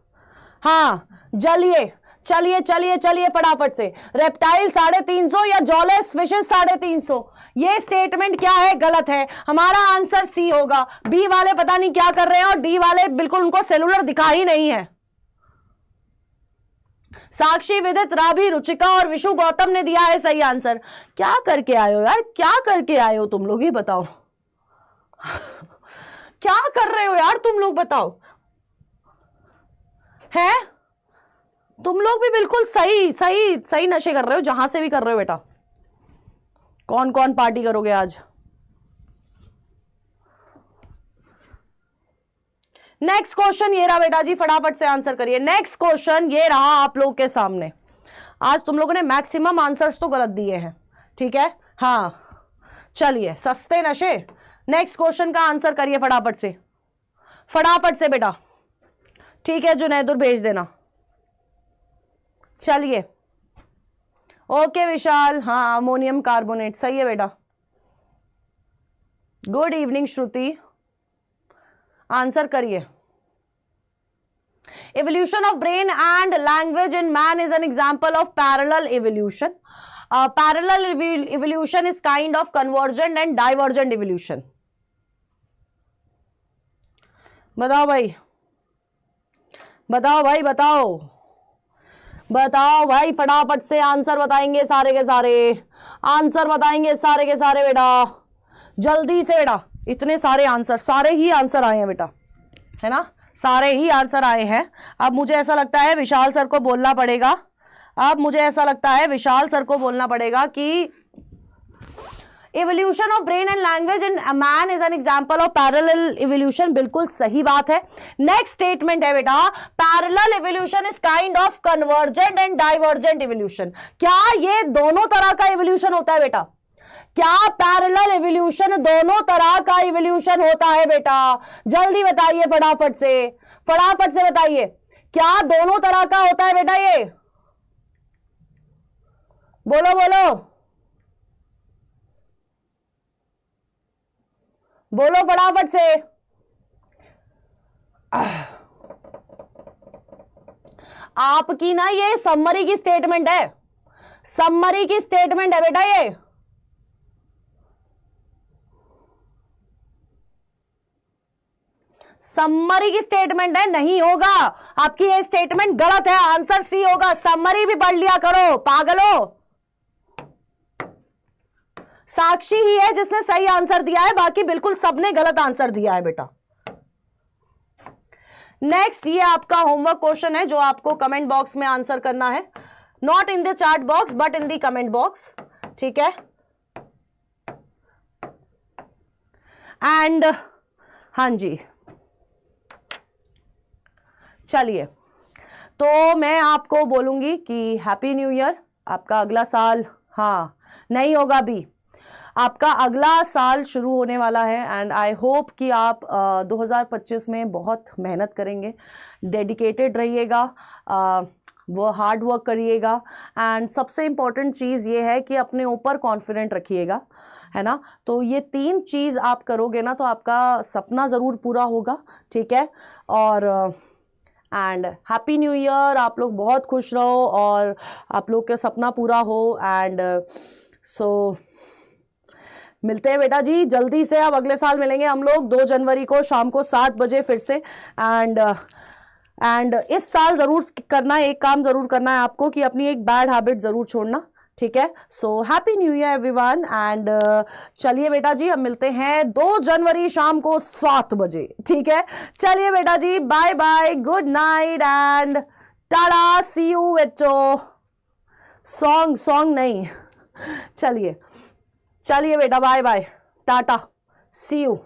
हाँ चलिए फटाफट से। रेप्टाइल 350 या जॉलेस फिशेस 350, ये स्टेटमेंट क्या है? गलत है। हमारा आंसर सी होगा। बी वाले पता नहीं क्या कर रहे हैं और डी वाले बिल्कुल उनको सेलुलर दिखा ही नहीं है। साक्षी, विदित, राभी, रुचिका और विशु गौतम ने दिया है सही आंसर। क्या करके आए हो यार, क्या करके आए हो तुम लोग, ये बताओ। क्या कर रहे हो यार तुम लोग, बताओ। है तुम लोग भी बिल्कुल सही नशे कर रहे हो, जहां से भी कर रहे हो बेटा। कौन कौन पार्टी करोगे आज? नेक्स्ट क्वेश्चन ये रहा बेटा जी, फटाफट से आंसर करिए। नेक्स्ट क्वेश्चन ये रहा आप लोग के सामने। आज तुम लोगों ने मैक्सिमम आंसर्स तो गलत दिए हैं, ठीक है। हाँ चलिए, सस्ते नशे। नेक्स्ट क्वेश्चन का आंसर करिए फटाफट से, फटाफट से बेटा, ठीक है। जुनैदुर भेज देना। चलिए, ओके विशाल, हाँ अमोनियम कार्बोनेट, सही है बेटा। गुड इवनिंग श्रुति, आंसर करिए। Evolution of brain and language in man is an example of parallel evolution. Parallel evolution is kind of convergent and divergent evolution. बताओ भाई, बताओ भाई, बताओ बताओ भाई, फटाफट से आंसर बताएंगे सारे के सारे, आंसर बताएंगे सारे के सारे बेटा, जल्दी से बेटा। इतने सारे आंसर, सारे ही आंसर आए हैं बेटा, है ना, सारे ही आंसर आए हैं। अब मुझे ऐसा लगता है विशाल सर को बोलना पड़ेगा, अब मुझे ऐसा लगता है विशाल सर को बोलना पड़ेगा कि evolution of brain and language in a man is an example of parallel evolution। बिल्कुल सही बात है। नेक्स्ट स्टेटमेंट है बेटा, parallel evolution is kind of convergent and divergent evolution। क्या ये दोनों तरह का evolution होता है बेटा? क्या पैरेलल एवोल्यूशन दोनों तरह का एवोल्यूशन होता है बेटा? जल्दी बताइए, फटाफट से बताइए, क्या दोनों तरह का होता है बेटा? ये बोलो बोलो बोलो फटाफट से। आपकी ना ये समरी की स्टेटमेंट है, समरी की स्टेटमेंट है बेटा, ये समरी की स्टेटमेंट है, नहीं होगा। आपकी ये स्टेटमेंट गलत है, आंसर सी होगा। समरी भी पढ़ लिया करो पागलो। साक्षी ही है जिसने सही आंसर दिया है, बाकी बिल्कुल सबने गलत आंसर दिया है बेटा। नेक्स्ट ये आपका होमवर्क क्वेश्चन है जो आपको कमेंट बॉक्स में आंसर करना है, not in the chat box but in the comment box, ठीक है। एंड हाँ जी, चलिए, तो मैं आपको बोलूंगी कि हैप्पी न्यू ईयर। आपका अगला साल, हाँ नहीं होगा अभी, आपका अगला साल शुरू होने वाला है एंड आई होप कि आप 2025 में बहुत मेहनत करेंगे, डेडिकेटेड रहिएगा, वो हार्ड वर्क करिएगा एंड सबसे इम्पॉर्टेंट चीज़ ये है कि अपने ऊपर कॉन्फिडेंट रखिएगा, है ना। तो ये 3 चीज़ आप करोगे ना तो आपका सपना ज़रूर पूरा होगा, ठीक है। और एंड हैप्पी न्यू ईयर, आप लोग बहुत खुश रहो और आप लोग का सपना पूरा हो। एंड सो मिलते हैं बेटा जी जल्दी से, अब अगले साल मिलेंगे हम लोग 2 जनवरी को शाम को 7 बजे फिर से। एंड इस साल ज़रूर करना है, एक काम ज़रूर करना है आपको कि अपनी एक बैड हैबिट ज़रूर छोड़ना, ठीक है। So happy new year everyone. And चलिए बेटा जी, हम मिलते हैं 2 जनवरी शाम को 7 बजे, ठीक है। चलिए बेटा जी, bye bye, good night and tata, see you बच्चो। सॉन्ग नहीं, चलिए बेटा, bye bye, tata, see you.